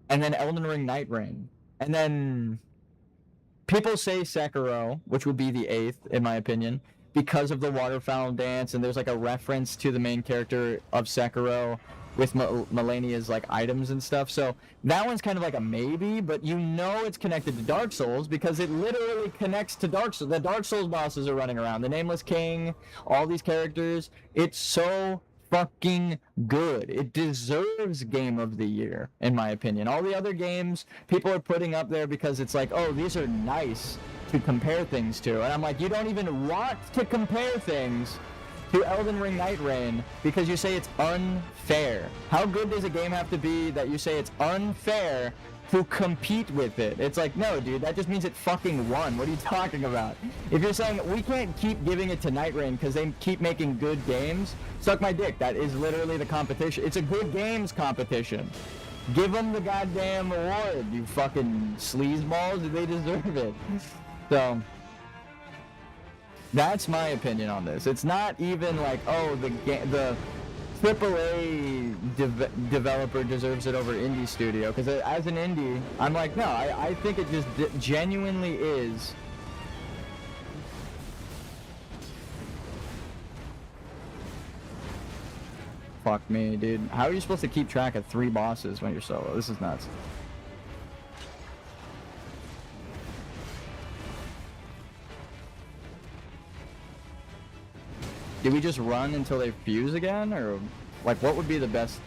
and then Elden Ring Nightreign. And then people say Sekiro, which would be the 8th, in my opinion, because of the waterfowl dance, and there's like a reference to the main character of Sekiro with Malenia's like items and stuff. So that one's kind of like a maybe, but you know it's connected to Dark Souls because it literally connects to Dark Souls. The Dark Souls bosses are running around. The Nameless King, all these characters. It's so fucking good. It deserves Game of the Year, in my opinion. All the other games people are putting up there because it's like, oh, these are nice to compare things to. And I'm like, you don't even want to compare things to Elden Ring Nightreign because you say it's unfair. How good does a game have to be that you say it's unfair to compete with it? It's like, no, dude, that just means it fucking won. What are you talking about? If you're saying we can't keep giving it to Nightreign because they keep making good games, suck my dick. That is literally the competition. It's a good games competition. Give them the goddamn award, you fucking sleazeballs. They deserve it. So that's my opinion on this. It's not even like, oh, the AAA developer deserves it over indie studio, because as an indie, I'm like, no, I think it just genuinely is. Fuck me, dude. How are you supposed to keep track of 3 bosses when you're solo? This is nuts. Do we just run until they fuse again, or like what would be the best?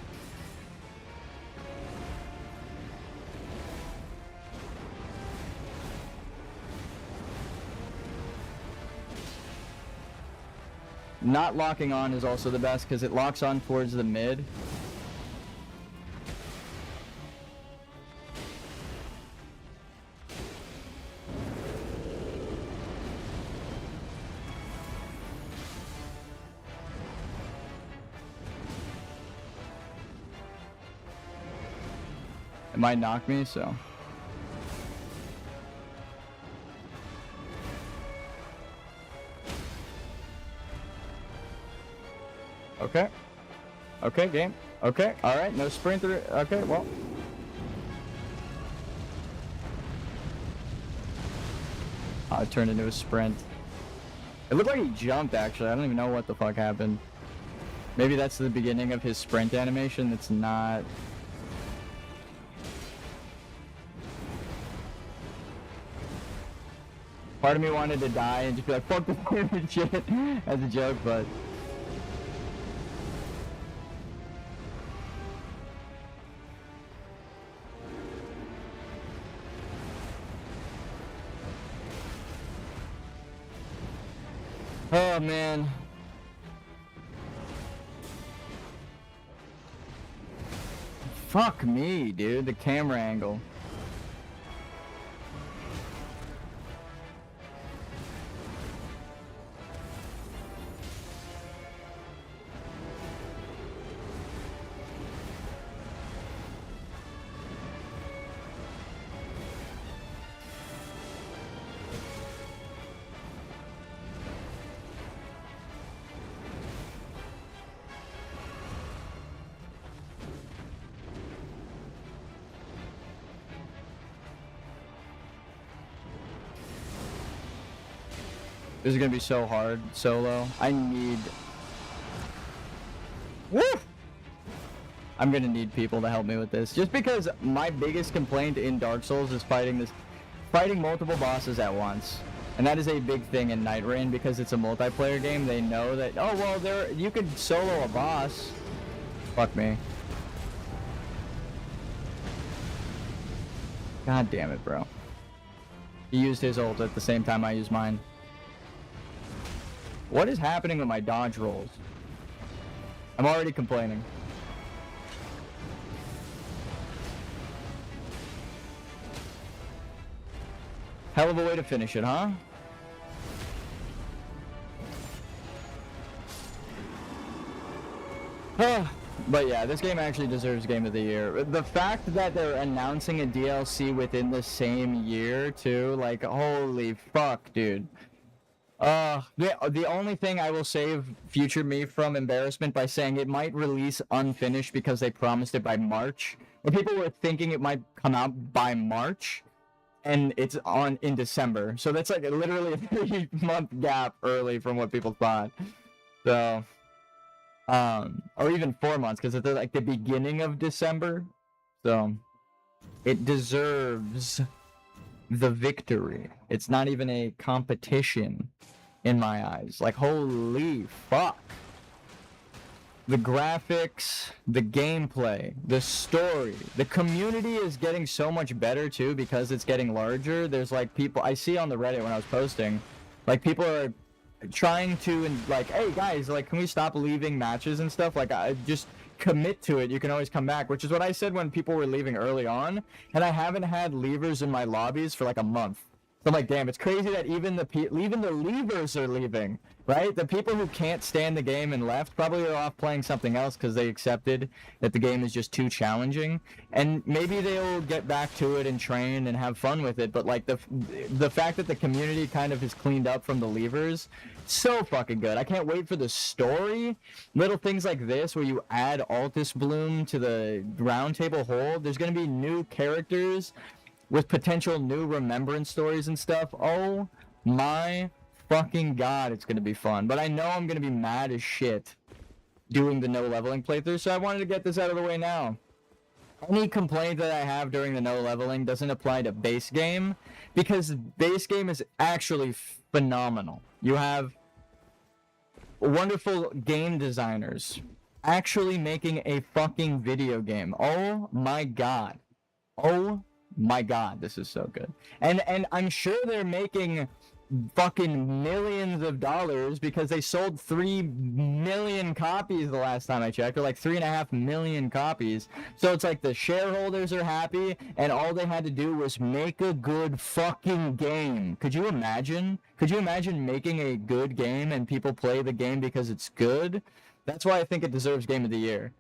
Not locking on is also the best because it locks on towards the mid. might knock me, so. Okay. Okay, game. Okay, alright, no sprinter. Okay, well. It turned into a sprint. It looked like he jumped, actually. I don't even know what the fuck happened. Maybe that's the beginning of his sprint animation. That's not... Part of me wanted to die and just be like, fuck this stupid shit as a joke, but... Oh, man. Fuck me, dude. The camera angle. This is gonna be so hard, solo. I need... Woo! I'm gonna need people to help me with this. Just because my biggest complaint in Dark Souls is fighting multiple bosses at once. And that is a big thing in Nightreign because it's a multiplayer game. They know that, oh, well, you could solo a boss. Fuck me. God damn it, bro. He used his ult at the same time I used mine. What is happening with my dodge rolls? I'm already complaining. Hell of a way to finish it, huh? But yeah, this game actually deserves Game of the Year. The fact that they're announcing a DLC within the same year, too, like, holy fuck, dude. The only thing I will save future me from embarrassment by saying it might release unfinished because they promised it by March. Or people were thinking it might come out by March, and it's in December. So that's like literally a 3-month gap early from what people thought. So, or even 4 months, because it's like the beginning of December. So, it deserves the victory. It's not even a competition in my eyes. Like, holy fuck. The graphics, the gameplay, the story, the community is getting so much better too because it's getting larger. There's like people I see on the Reddit when I was posting, like people are trying to, and like, hey guys, like, can we stop leaving matches and stuff? Like, I just commit to it. You can always come back, which is what I said when people were leaving early on, and I haven't had leavers in my lobbies for like a month. So I'm like, damn, it's crazy that even the leavers are leaving, right? The people who can't stand the game and left probably are off playing something else because they accepted that the game is just too challenging, and maybe they'll get back to it and train and have fun with it. But like the fact that the community kind of is cleaned up from the leavers, so fucking good. I can't wait for the story. Little things like this where you add Altus Bloom to the round table hold. There's gonna be new characters with potential new remembrance stories and stuff. Oh my fucking god, it's gonna be fun. But I know I'm gonna be mad as shit doing the no leveling playthrough, so I wanted to get this out of the way now. Any complaint that I have during the no leveling doesn't apply to base game, because base game is actually phenomenal. You have wonderful game designers actually making a fucking video game. Oh my god. Oh my god, this is so good. And I'm sure they're making fucking millions of dollars because they sold 3 million copies the last time I checked, or like 3.5 million copies. So it's like the shareholders are happy, and all they had to do was make a good fucking game. Could you imagine? Could you imagine making a good game and people play the game because it's good? That's why I think it deserves Game of the Year.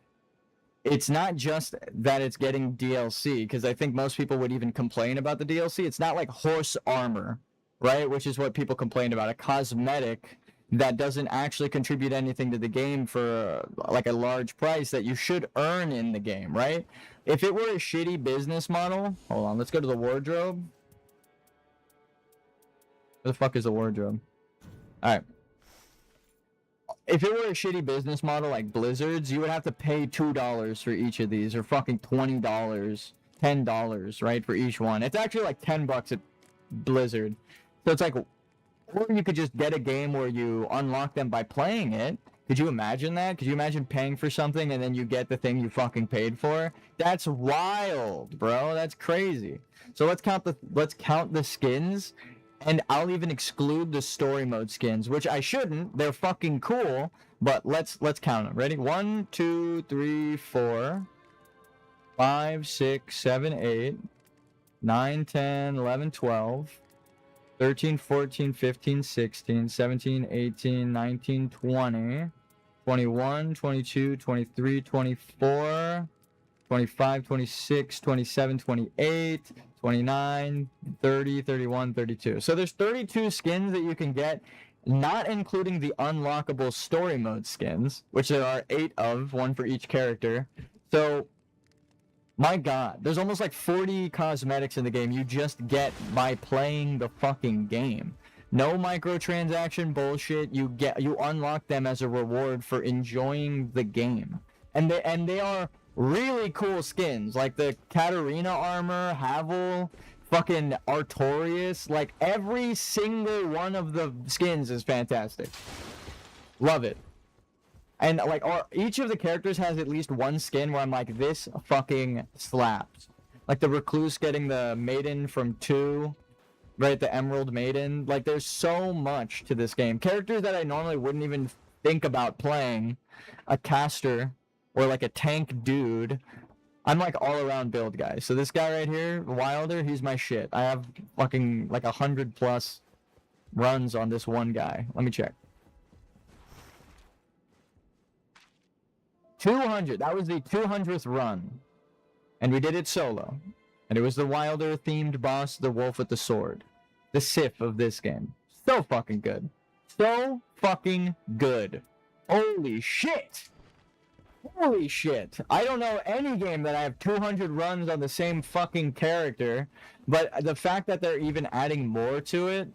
it's not just that it's getting DLC, because I think most people would even complain about the DLC. It's not like horse armor, right? Which is what people complain about, a cosmetic that doesn't actually contribute anything to the game for like a large price that you should earn in the game, right? If it were a shitty business model, hold on, let's go to the wardrobe. Where the fuck is the wardrobe? All right. If it were a shitty business model like Blizzard's, you would have to pay $2 for each of these, or fucking $20, $10, right, for each one. It's actually like $10 at Blizzard. So it's like, or you could just get a game where you unlock them by playing it. Could you imagine that? Could you imagine paying for something and then you get the thing you fucking paid for? That's wild, bro. That's crazy. So let's count the skins. And I'll even exclude the story mode skins, which I shouldn't. They're fucking cool, but let's count them. Ready? 1, 2, 3, 4, 5, 6, 7, 8, 9, 10, 11, 12, 13, 14, 15, 16, 17, 18, 19, 20, 21, 22, 23, 24, 25, 26, 27, 28, 29, 30, 31, 32. So there's 32 skins that you can get, not including the unlockable story mode skins, which there are 8 of, 1 for each character. So, my god, there's almost like 40 cosmetics in the game you just get by playing the fucking game. No microtransaction bullshit. You unlock them as a reward for enjoying the game. And they are really cool skins, like the Katarina armor, Havel, fucking Artorias. Like, every single one of the skins is fantastic. Love it. And, like, each of the characters has at least one skin where I'm like, this fucking slaps. Like, the Recluse getting the Maiden from 2, right, the Emerald Maiden. Like, there's so much to this game. Characters that I normally wouldn't even think about playing. A caster, or like a tank dude. I'm like all around build guy. So this guy right here, Wilder, he's my shit. I have fucking like 100+ runs on this one guy. Let me check. 200. That was the 200th run. And we did it solo. And it was the Wilder themed boss, the wolf with the sword. The Sif of this game. So fucking good. So fucking good. Holy shit! Holy shit. I don't know any game that I have 200 runs on the same fucking character, but the fact that they're even adding more to it,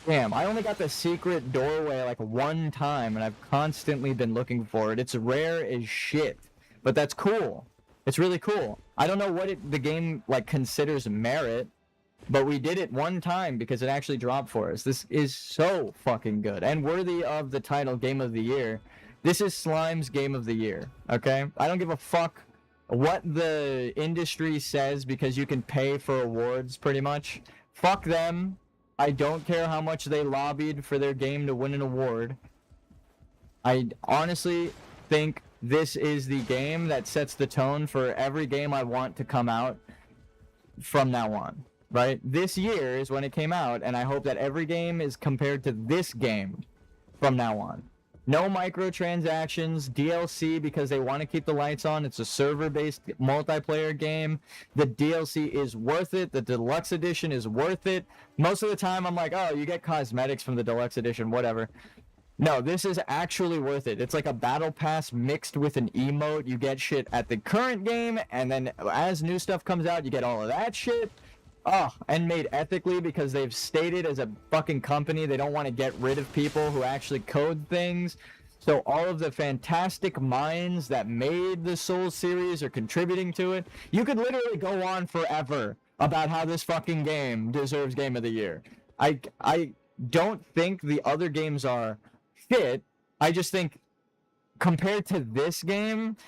damn, I only got the secret doorway like one time, and I've constantly been looking for it. It's rare as shit, but that's cool. It's really cool. I don't know what the game like considers merit, but we did it one time because it actually dropped for us. This is so fucking good and worthy of the title Game of the Year. This is Slime's Game of the Year, okay? I don't give a fuck what the industry says because you can pay for awards, pretty much. Fuck them. I don't care how much they lobbied for their game to win an award. I honestly think this is the game that sets the tone for every game I want to come out from now on, right? This year is when it came out, and I hope that every game is compared to this game from now on. No microtransactions, DLC because they want to keep the lights on. It's a server-based multiplayer game. The DLC is worth it. The deluxe edition is worth it. Most of the time I'm like, oh, you get cosmetics from the deluxe edition, whatever. No, this is actually worth it. It's like a battle pass mixed with an emote. You get shit at the current game, and then as new stuff comes out, you get all of that shit. Oh, and made ethically because they've stated as a fucking company they don't want to get rid of people who actually code things. So all of the fantastic minds that made the Souls series are contributing to it. You could literally go on forever about how this fucking game deserves Game of the Year. I don't think the other games are fit. I just think compared to this game,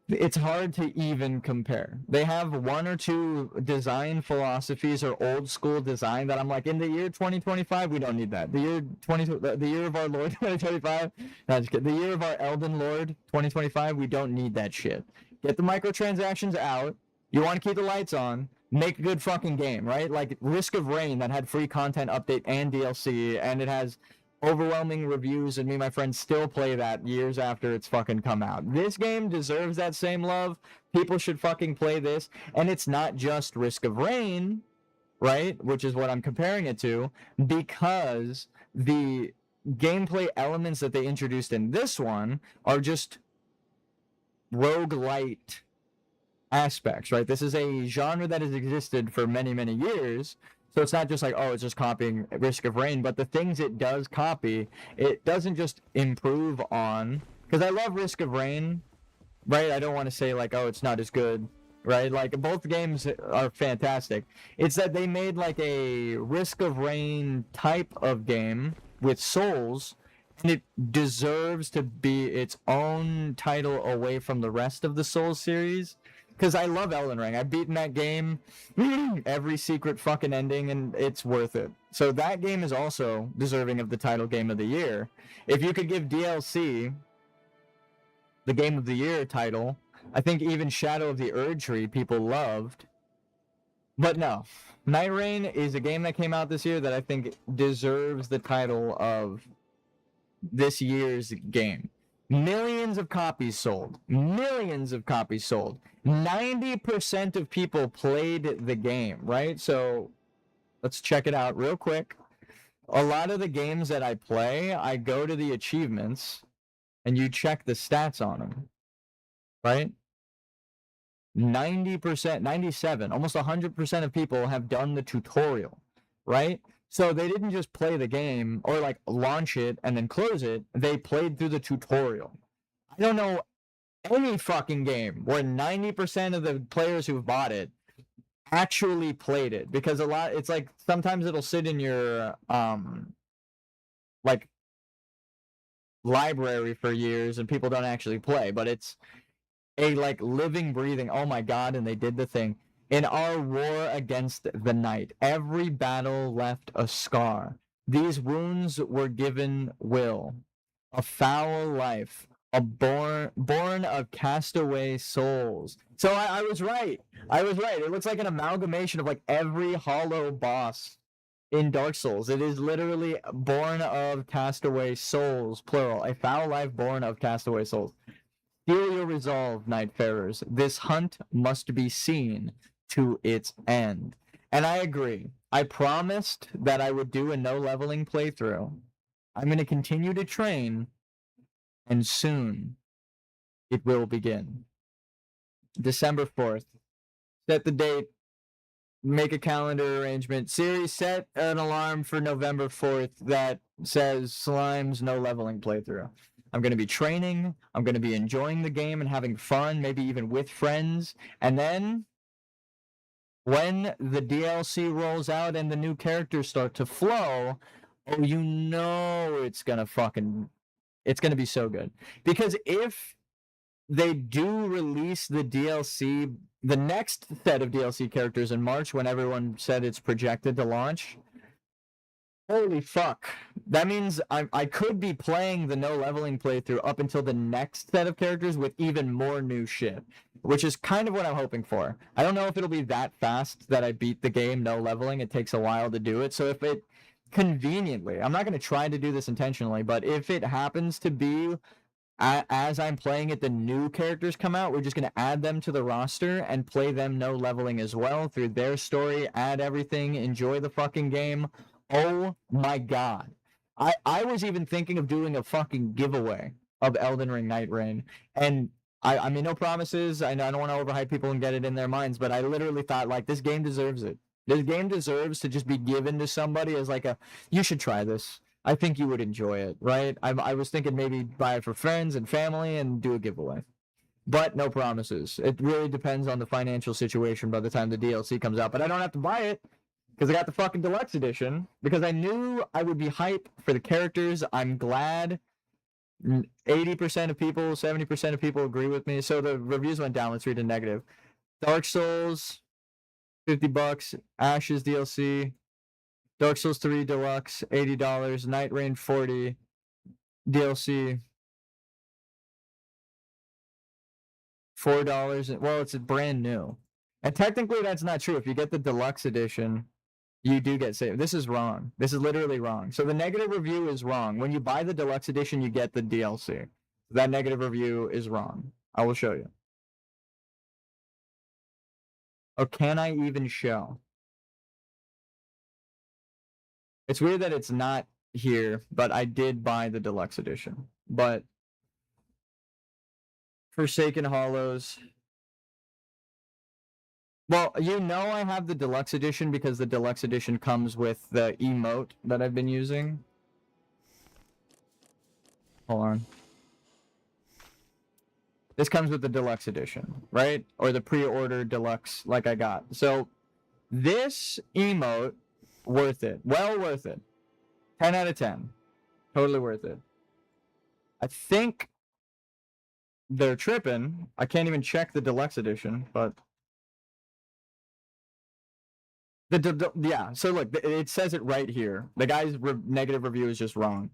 it's hard to even compare. They have 1 or 2 design philosophies or old school design that I'm like, in the year 2025, we don't need that. The year of our Lord 2025, no, just kidding. The year of our Elden Lord 2025, we don't need that shit. Get the microtransactions out. You want to keep the lights on. Make a good fucking game, right? Like Risk of Rain that had free content update and DLC, and it has overwhelming reviews, and me and my friends still play that years after it's fucking come out. This game deserves that same love. People should fucking play this. And it's not just Risk of Rain, right? Which is what I'm comparing it to, because the gameplay elements that they introduced in this one are just roguelite aspects, right? This is a genre that has existed for many, many years. So it's not just like, oh, it's just copying Risk of Rain, but the things it does copy, it doesn't just improve on. Because I love Risk of Rain, right? I don't want to say like, oh, it's not as good, right? Like, both games are fantastic. It's that they made like a Risk of Rain type of game with souls, and it deserves to be its own title away from the rest of the Souls series. Because I love Elden Ring. I've beaten that game, every secret fucking ending, and it's worth it. So that game is also deserving of the title Game of the Year. If you could give DLC the Game of the Year title, I think even Shadow of the Erdtree people loved. But no, Nightreign is a game that came out this year that I think deserves the title of this year's game. Millions of copies sold. Millions of copies sold. 90% of people played the game, right? So let's check it out real quick. A lot of the games that I play, I go to the achievements and you check the stats on them, right? 90%, 97, almost 100% of people have done the tutorial, right? So they didn't just play the game or like launch it and then close it. They played through the tutorial. I don't know any fucking game where 90% of the players who've bought it actually played it, because it's like sometimes it'll sit in your like library for years and people don't actually play, but it's a like living, breathing, oh my god, and they did the thing. In our war against the night, every battle left a scar. These wounds were given will, a foul life, a born of castaway souls. So I was right. I was right. It looks like an amalgamation of like every hollow boss in Dark Souls. It is literally born of castaway souls, plural. A foul life born of castaway souls. Feel your resolve, Nightfarers. This hunt must be seen to its end. And I agree. I promised that I would do a no leveling playthrough. I'm going to continue to train, and soon it will begin. December 4th. Set the date. Make a calendar arrangement. Siri, set an alarm for November 4th that says Slime's no leveling playthrough. I'm going to be training. I'm going to be enjoying the game and having fun, maybe even with friends. And then when the DLC rolls out and the new characters start to flow, oh, you know it's going to be so good. Because if they do release the DLC, the next set of DLC characters in March, when everyone said it's projected to launch, holy fuck. That means I could be playing the no leveling playthrough up until the next set of characters with even more new shit, which is kind of what I'm hoping for. I don't know if it'll be that fast that I beat the game no leveling. It takes a while to do it. So if it conveniently, I'm not going to try to do this intentionally, but if it happens to be as I'm playing it, the new characters come out, we're just going to add them to the roster and play them no leveling as well through their story, add everything, enjoy the fucking game. Oh my god. I was even thinking of doing a fucking giveaway of Elden Ring Nightreign. And I mean, no promises. I don't want to overhype people and get it in their minds, but I literally thought, like, this game deserves it. This game deserves to just be given to somebody as like you should try this. I think you would enjoy it, right? I was thinking maybe buy it for friends and family and do a giveaway. But no promises. It really depends on the financial situation by the time the DLC comes out. But I don't have to buy it because I got the fucking deluxe edition because I knew I would be hype for the characters. I'm glad 80% of people, 70% of people agree with me. So the reviews went down. Let's read a negative. Dark Souls, $50. Ashes DLC. Dark Souls 3 Deluxe, $80. Nightreign, $40. DLC, $4. Well, it's brand new. And technically, that's not true. If you get the Deluxe Edition, You do get saved. This is wrong. This is literally wrong. So the negative review is wrong. When you buy the deluxe edition, you get the DLC. That negative review is wrong. I will show you. Or can I even show? It's weird that it's not here, but I did buy the deluxe edition. But Forsaken Hollows. Well, you know I have the deluxe edition because the deluxe edition comes with the emote that I've been using. Hold on. This comes with the deluxe edition, right? Or the pre-order deluxe like I got. So this emote, worth it. Well worth it. 10 out of 10. Totally worth it. I think they're tripping. I can't even check the deluxe edition, but yeah, so look, it says it right here. The guy's negative review is just wrong.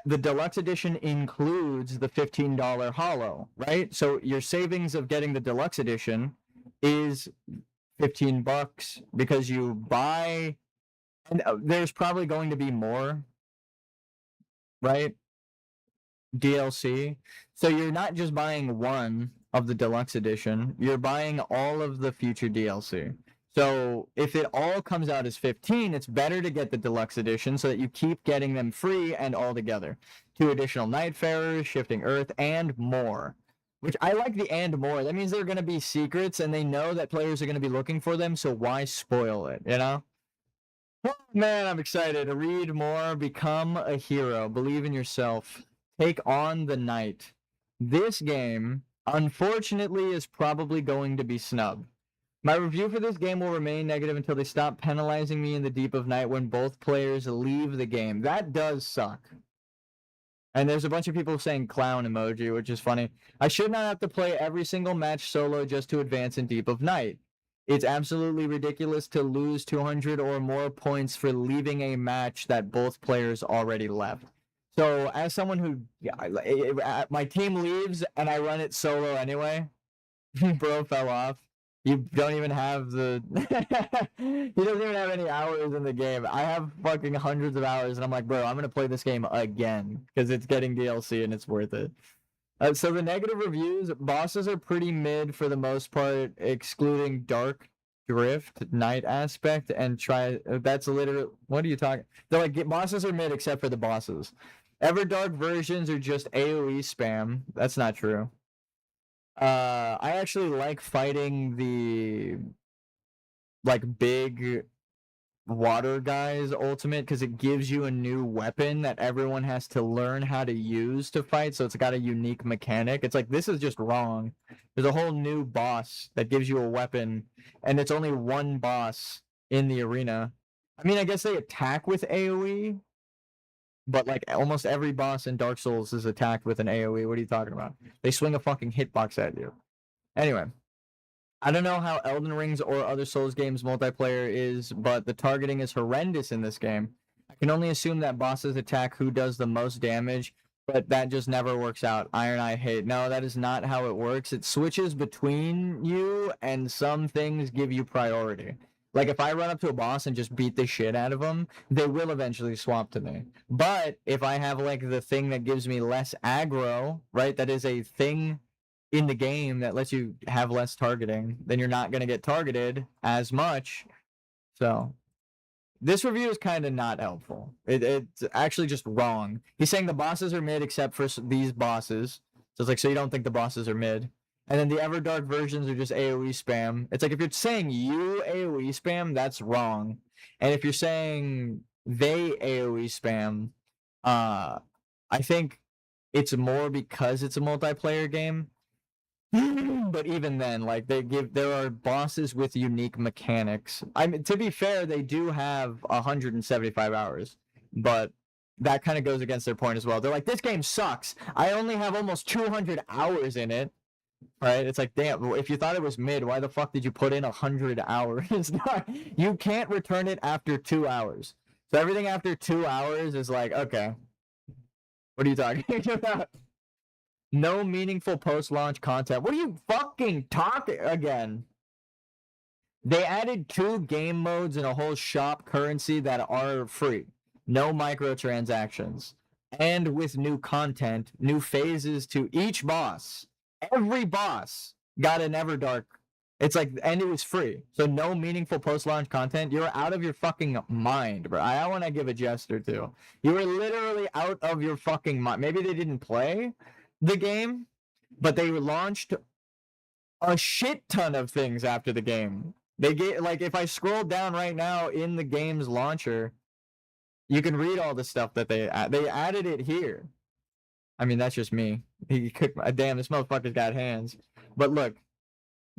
The deluxe edition includes the $15 holo, right? So your savings of getting the deluxe edition is $15 because you buy, and there's probably going to be more, right? DLC. So you're not just buying one of the deluxe edition, you're buying all of the future DLC. So if it all comes out as 15, it's better to get the deluxe edition so that you keep getting them free and all together. 2 additional Nightfarers, Shifting Earth, and more. Which I like the and more. That means they're going to be secrets and they know that players are going to be looking for them, so why spoil it, you know? Oh, man, I'm excited to read more, become a hero, believe in yourself, take on the night. This game, unfortunately, is probably going to be snubbed. My review for this game will remain negative until they stop penalizing me in the deep of night when both players leave the game. That does suck. And there's a bunch of people saying clown emoji, which is funny. I should not have to play every single match solo just to advance in deep of night. It's absolutely ridiculous to lose 200 or more points for leaving a match that both players already left. So as someone who, my team leaves and I run it solo anyway, bro fell off. You don't even have the... He doesn't even have any hours in the game. I have fucking hundreds of hours, and I'm like, bro, I'm going to play this game again, because it's getting DLC and it's worth it. So the negative reviews, bosses are pretty mid for the most part, excluding Dark Drift, Night Aspect, and that's literally... What are you talking... They're like, bosses are mid except for the bosses. Everdark versions are just AoE spam. That's not true. I actually like fighting the big water guys ultimate because it gives you a new weapon that everyone has to learn how to use to fight, so it's got a unique mechanic. It's like, this is just wrong. There's a whole new boss that gives you a weapon, and it's only one boss in the arena. I mean, I guess they attack with AoE, but like almost every boss in Dark Souls is attacked with an AoE. What are you talking about? They swing a fucking hitbox at you. Anyway, I don't know how Elden Ring's or other Souls games multiplayer is, but the targeting is horrendous in this game. I can only assume that bosses attack who does the most damage, but that just never works out. Iron Eye hate. No, that is not how it works. It switches between you, and some things give you priority. Like, if I run up to a boss and just beat the shit out of them, they will eventually swap to me. But if I have, like, the thing that gives me less aggro, right, that is a thing in the game that lets you have less targeting, then you're not going to get targeted as much. So, this review is kind of not helpful. It's actually just wrong. He's saying the bosses are mid except for these bosses. So it's like, so you don't think the bosses are mid. And then the Everdark versions are just AoE spam. It's like, if you're saying you AoE spam, that's wrong. And if you're saying they AoE spam, I think it's more because it's a multiplayer game. But even then, like, there are bosses with unique mechanics. I mean, to be fair, they do have 175 hours, but that kind of goes against their point as well. They're like, this game sucks. I only have almost 200 hours in it. Right? It's like, damn, if you thought it was mid, why the fuck did you put in 100 hours? You can't return it after 2 hours. So everything after 2 hours is like, okay. What are you talking about? No meaningful post-launch content. What are you fucking talking again? They added 2 game modes and a whole shop currency that are free. No microtransactions. And with new content, new phases to each boss. Every boss got an Everdark. It's like, and it was free. So no meaningful post-launch content. You're out of your fucking mind, bro. I want to give a gesture too. You were literally out of your fucking mind. Maybe they didn't play the game, but they launched a shit ton of things after the game. They get, like, if I scroll down right now in the game's launcher, you can read all the stuff that they added it here. I mean, that's just me. He cooked my, damn, this motherfucker's got hands. But look,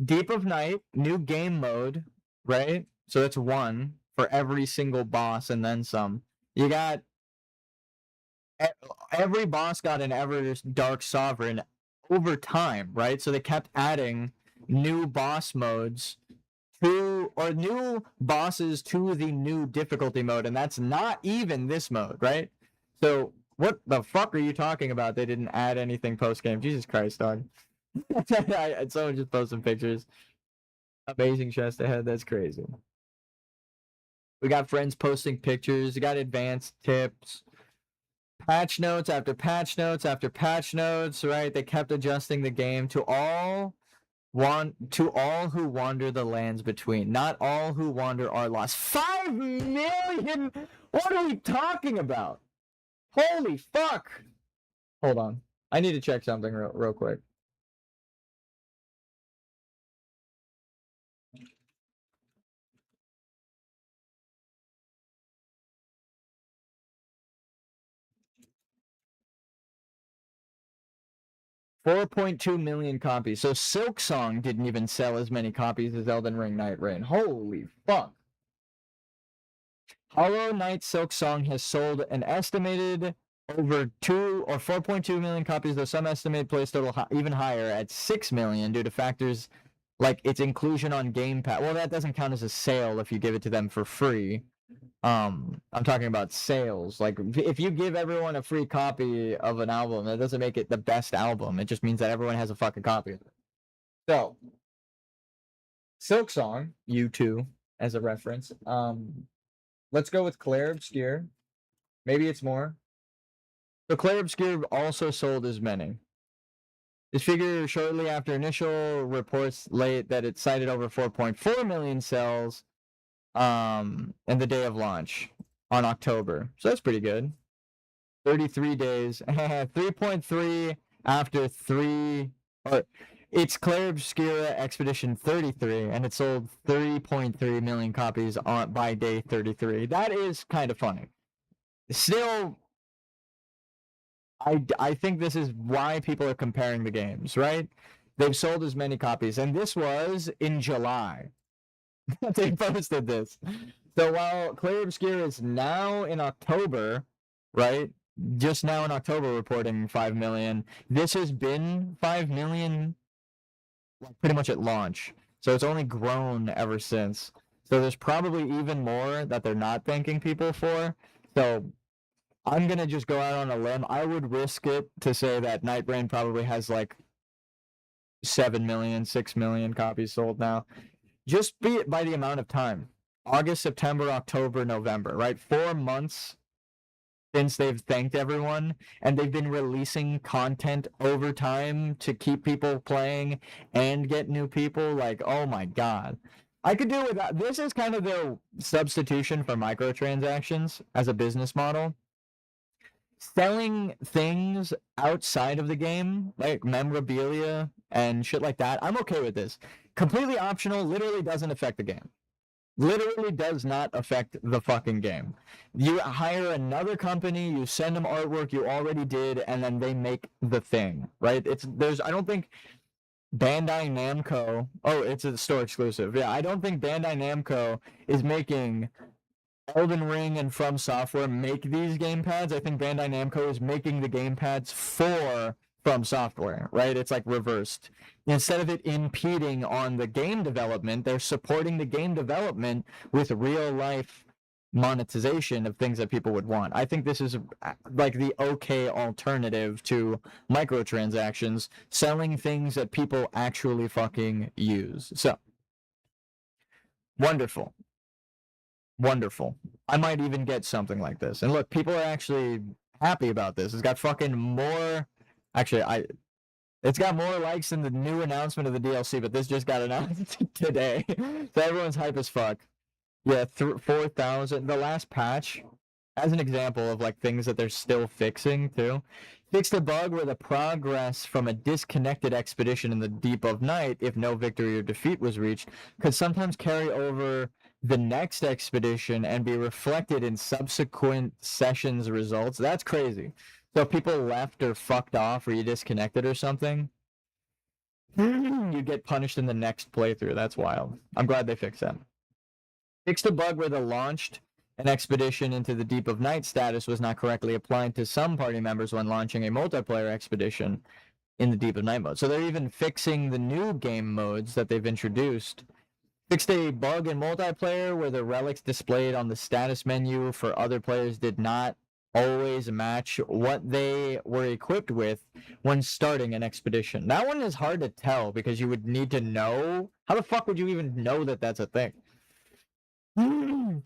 Deep of Night, new game mode, right? So that's 1 for every single boss and then some. You got every boss got an Everdark Sovereign over time, right? So they kept adding new boss modes new bosses to the new difficulty mode, and that's not even this mode, right? So what the fuck are you talking about? They didn't add anything post-game. Jesus Christ, dog. Someone just posted some pictures. Amazing chest ahead. That's crazy. We got friends posting pictures. We got advanced tips. Patch notes after patch notes after patch notes, right? They kept adjusting the game to all who wander the lands between. Not all who wander are lost. 5 million? What are we talking about? Holy fuck! Hold on. I need to check something real quick. $4.2 million copies. So Silksong didn't even sell as many copies as Elden Ring Nightreign. Holy fuck. Hollow Knight Silksong has sold an estimated over 2 or 4.2 million copies, though some estimate place total even higher at 6 million due to factors like its inclusion on Game Pass. Well, that doesn't count as a sale if you give it to them for free. I'm talking about sales. Like, if you give everyone a free copy of an album, that doesn't make it the best album. It just means that everyone has a fucking copy of it. So, Silksong, Yoooo, as a reference. Let's go with Claire Obscure. Maybe it's more. So Claire Obscure also sold as many. This figure shortly after initial reports late that it cited over 4.4 million sales and the day of launch on October. So that's pretty good. 33 days. 3.3 after 3. Or it's Claire Obscura Expedition 33, and it sold 3.3 million copies by day 33. That is kind of funny. Still, I think this is why people are comparing the games, right? They've sold as many copies, and this was in July. They posted this. So while Claire Obscure is now in October, right? Just now in October reporting 5 million. This has been 5 million pretty much at launch. So it's only grown ever since. So there's probably even more that they're not thanking people for. So I'm going to just go out on a limb. I would risk it to say that Nightreign probably has like 7 million, 6 million copies sold now. Just be it by the amount of time. August, September, October, November, right? 4 months since they've thanked everyone, and they've been releasing content over time to keep people playing and get new people. Like, oh my god. I could do without. This is kind of their substitution for microtransactions as a business model. Selling things outside of the game, like memorabilia and shit like that, I'm okay with this. Completely optional, literally doesn't affect the game. Literally does not affect the fucking game. You hire another company, you send them artwork you already did, and then they make the thing, right? I don't think Bandai Namco, it's a store exclusive. Yeah, I don't think Bandai Namco is making Elden Ring and From Software make these gamepads. I think Bandai Namco is making the gamepads for From Software, right? It's like reversed. Instead of it impeding on the game development, they're supporting the game development with real life monetization of things that people would want. I think this is like the okay alternative to microtransactions, selling things that people actually fucking use. So Wonderful. Wonderful. I might even get something like this. And look, people are actually happy about this. It's got fucking more... Actually, it's got more likes than the new announcement of the DLC, but this just got announced today. So everyone's hype as fuck. Yeah, 4,000. The last patch, as an example of like things that they're still fixing too, fixed a bug where the progress from a disconnected expedition in the deep of night, if no victory or defeat was reached, could sometimes carry over the next expedition and be reflected in subsequent sessions results. That's crazy. So if people left or fucked off or you disconnected or something, you get punished in the next playthrough. That's wild. I'm glad they fixed that. Fixed a bug where the launched an expedition into the deep of night status was not correctly applied to some party members when launching a multiplayer expedition in the deep of night mode. So they're even fixing the new game modes that they've introduced. Fixed a bug in multiplayer where the relics displayed on the status menu for other players did not always match what they were equipped with when starting an expedition. That one is hard to tell because you would need to know. How the fuck would you even know that that's a thing?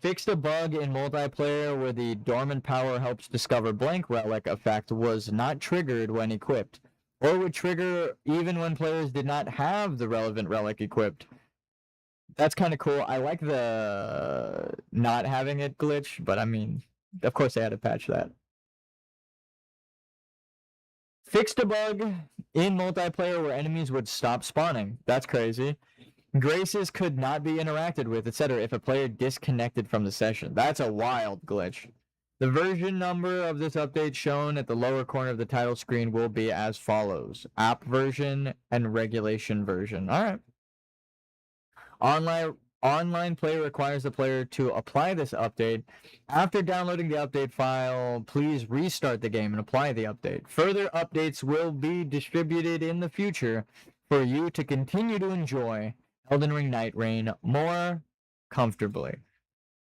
Fixed a bug in multiplayer where the dormant power helps discover blank relic effect was not triggered when equipped, or would trigger even when players did not have the relevant relic equipped. That's kind of cool. I like the not having it glitch, but I mean, of course they had to patch that. Fixed a bug in multiplayer where enemies would stop spawning. That's crazy. Graces could not be interacted with, etc. if a player disconnected from the session. That's a wild glitch. The version number of this update shown at the lower corner of the title screen will be as follows. App version and regulation version. Alright. Online play requires the player to apply this update. After downloading the update file, please restart the game and apply the update. Further updates will be distributed in the future for you to continue to enjoy Elden Ring Nightreign more comfortably.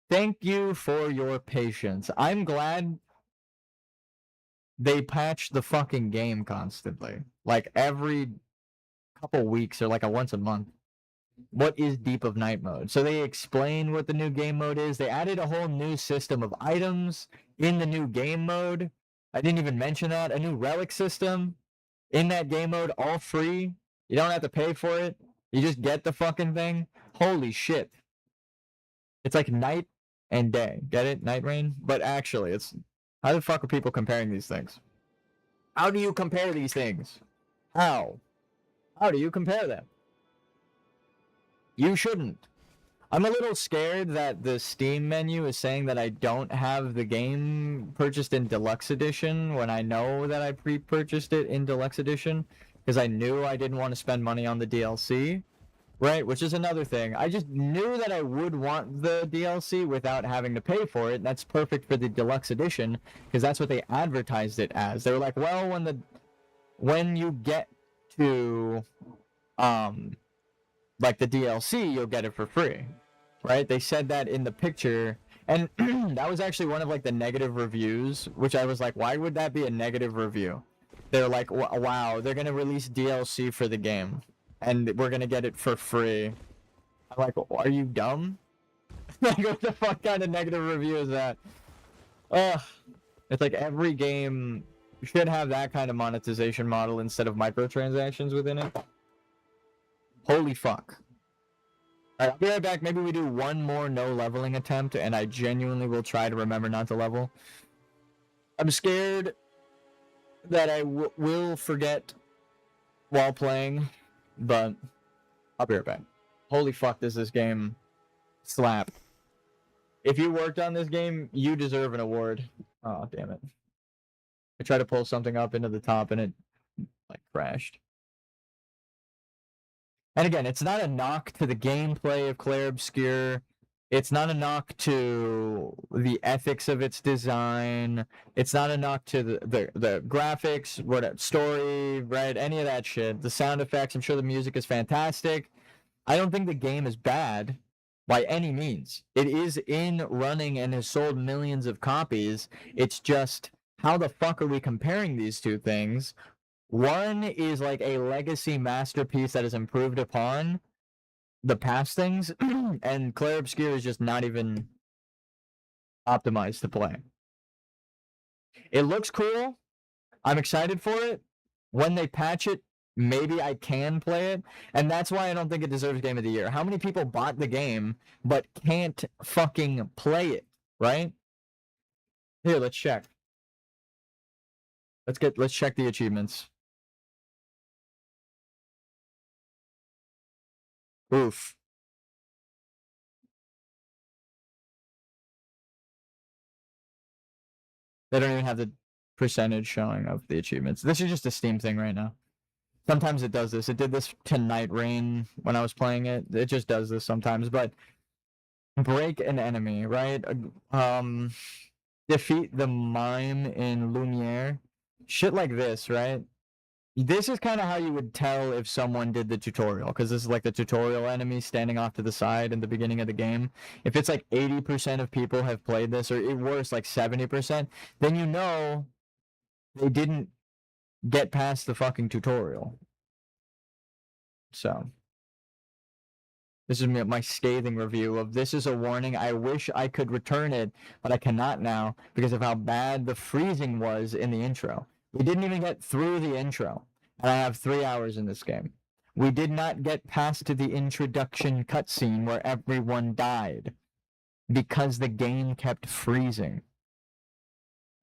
Thank you for your patience. I'm glad they patch the fucking game constantly. Like every couple weeks or like once a month. What is Deep of Night mode? So they explain what the new game mode is. They added a whole new system of items in the new game mode. I didn't even mention that. A new relic system in that game mode, all free. You don't have to pay for it. You just get the fucking thing. Holy shit. It's like night and day. Get it? Nightreign? But actually, it's... How the fuck are people comparing these things? How do you compare these things? How? How do you compare them? You shouldn't. I'm a little scared that the Steam menu is saying that I don't have the game purchased in Deluxe Edition when I know that I pre-purchased it in Deluxe Edition because I knew I didn't want to spend money on the DLC, right? Which is another thing. I just knew that I would want the DLC without having to pay for it. That's perfect for the Deluxe Edition because that's what they advertised it as. They were like, well, when you get to like the DLC, you'll get it for free, right? They said that in the picture, and that was actually one of like the negative reviews, which I was like, why would that be a negative review? They're like, wow, they're gonna release DLC for the game, and we're gonna get it for free. I'm like, are you dumb? Like, what the fuck kind of negative review is that? Ugh. It's like every game should have that kind of monetization model instead of microtransactions within it. Holy fuck. Alright, I'll be right back. Maybe we do one more no leveling attempt, and I genuinely will try to remember not to level. I'm scared that I will forget while playing, but I'll be right back. Holy fuck, does this game slap. If you worked on this game, you deserve an award. Oh, damn it. I tried to pull something up into the top, and it, like, crashed. And again, it's not a knock to the gameplay of Clair Obscur. It's not a knock to the ethics of its design. It's not a knock to the graphics, story, right? Any of that shit. The sound effects, I'm sure the music is fantastic. I don't think the game is bad by any means. It is in running and has sold millions of copies. It's just, how the fuck are we comparing these two things? One is like a legacy masterpiece that is improved upon, the past things, and Clair Obscur is just not even optimized to play. It looks cool. I'm excited for it. When they patch it, maybe I can play it, and that's why I don't think it deserves Game of the Year. How many people bought the game but can't fucking play it, right? Here, let's check. Let's check the achievements. Oof. They don't even have the percentage showing of the achievements. This is just a Steam thing right now. Sometimes it does this. It did this to Nightreign when I was playing it. It just does this sometimes. But break an enemy, right? Defeat the mime in Lumiere. Shit like this, right? This is kind of how you would tell if someone did the tutorial, because this is like the tutorial enemy standing off to the side in the beginning of the game. If it's like 80% of people have played this, or worse, like 70%, then you know they didn't get past the fucking tutorial. So, this is my scathing review of this is a warning. I wish I could return it, but I cannot now because of how bad the freezing was in the intro. We didn't even get through the intro, and I have 3 hours in this game. We did not get past to the introduction cutscene where everyone died because the game kept freezing.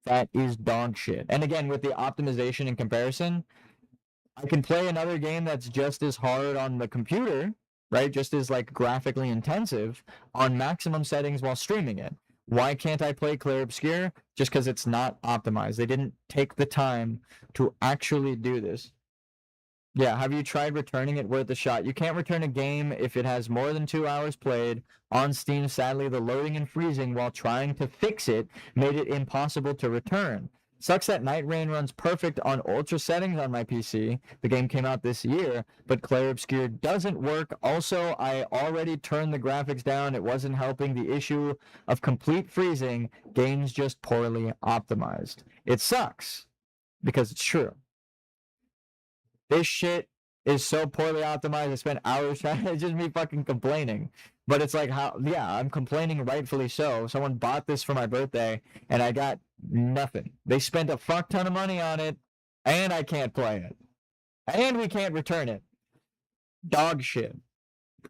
That is dog shit. And again, with the optimization in comparison, I can play another game that's just as hard on the computer, right? Just as like graphically intensive on maximum settings while streaming it. Why can't I play Clair Obscur? Just because it's not optimized. They didn't take the time to actually do this. Yeah, have you tried returning it? Worth a shot. You can't return a game if it has more than 2 hours played. On Steam, sadly, the loading and freezing while trying to fix it made it impossible to return. Sucks that Nightreign runs perfect on ultra settings on my PC. The game came out this year, but Clair Obscur doesn't work. Also, I already turned the graphics down. It wasn't helping the issue of complete freezing. Game's just poorly optimized. It sucks, because it's true. This shit is so poorly optimized. I spent hours trying. It's just me fucking complaining. But it's like how, yeah, I'm complaining rightfully so. Someone bought this for my birthday, and I got nothing. They spent a fuck ton of money on it, and I can't play it. And we can't return it. Dog shit.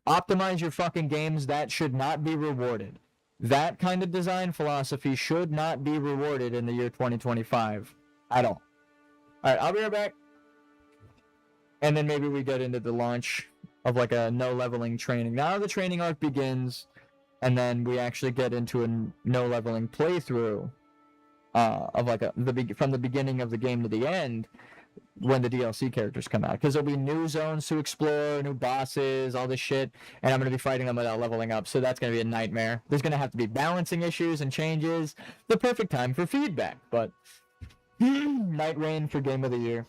Optimize your fucking games. That should not be rewarded. That kind of design philosophy should not be rewarded in the year 2025 at all. All right, I'll be right back. And then maybe we get into the launch of like a no leveling training. Now the training arc begins, and then we actually get into a no leveling playthrough of like from the beginning of the game to the end when the DLC characters come out. Because there'll be new zones to explore, new bosses, all this shit, and I'm going to be fighting them without leveling up, so that's going to be a nightmare. There's going to have to be balancing issues and changes. The perfect time for feedback, but Nightreign for Game of the Year.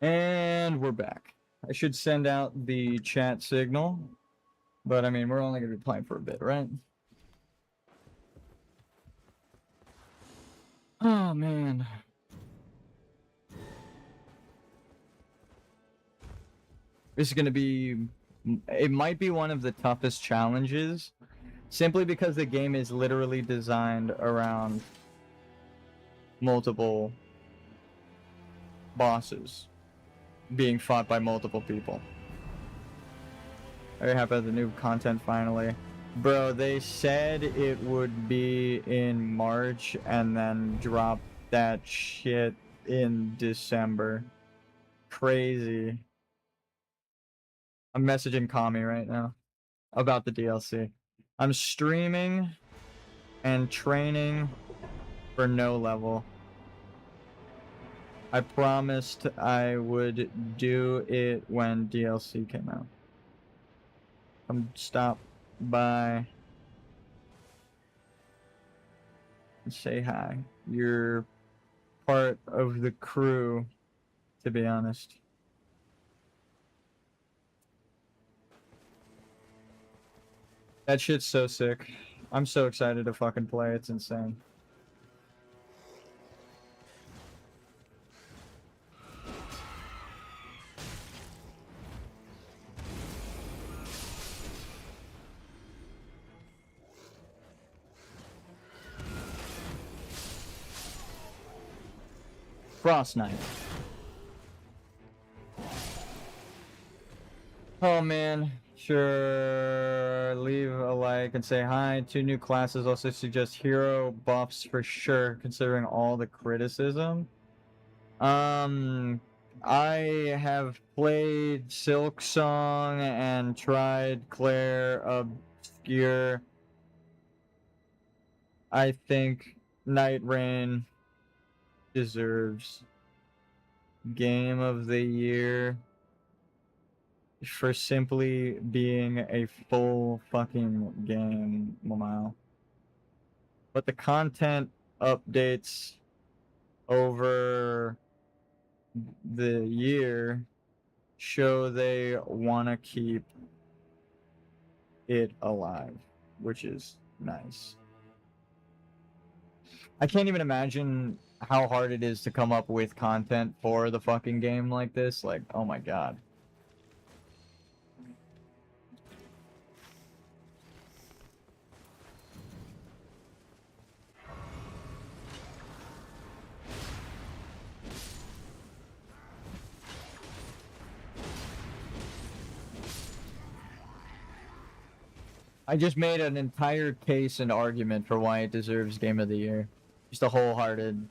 And we're back. I should send out the chat signal, but I mean, we're only going to be playing for a bit, right? Oh, man. This is going to be... It might be one of the toughest challenges, simply because the game is literally designed around multiple bosses being fought by multiple people. Very happy with the new content finally. Bro, they said it would be in March and then drop that shit in December. Crazy. I'm messaging Kami right now about the DLC. I'm streaming and training for no level. I promised I would do it when DLC came out. Come stop by and say hi. You're part of the crew, to be honest. That shit's so sick. I'm so excited to fucking play. It's insane. Frost Knight. Oh man, sure. Leave a like and say hi. 2 new classes. Also suggest hero buffs for sure, considering all the criticism. I have played Silk Song and tried Claire Obscure. I think Nightreign deserves Game of the Year for simply being a full fucking game, Mamau. But the content updates over the year show they want to keep it alive, which is nice. I can't even imagine how hard it is to come up with content for the fucking game like this. Like, oh my god. I just made an entire case and argument for why it deserves Game of the Year. Just a wholehearted.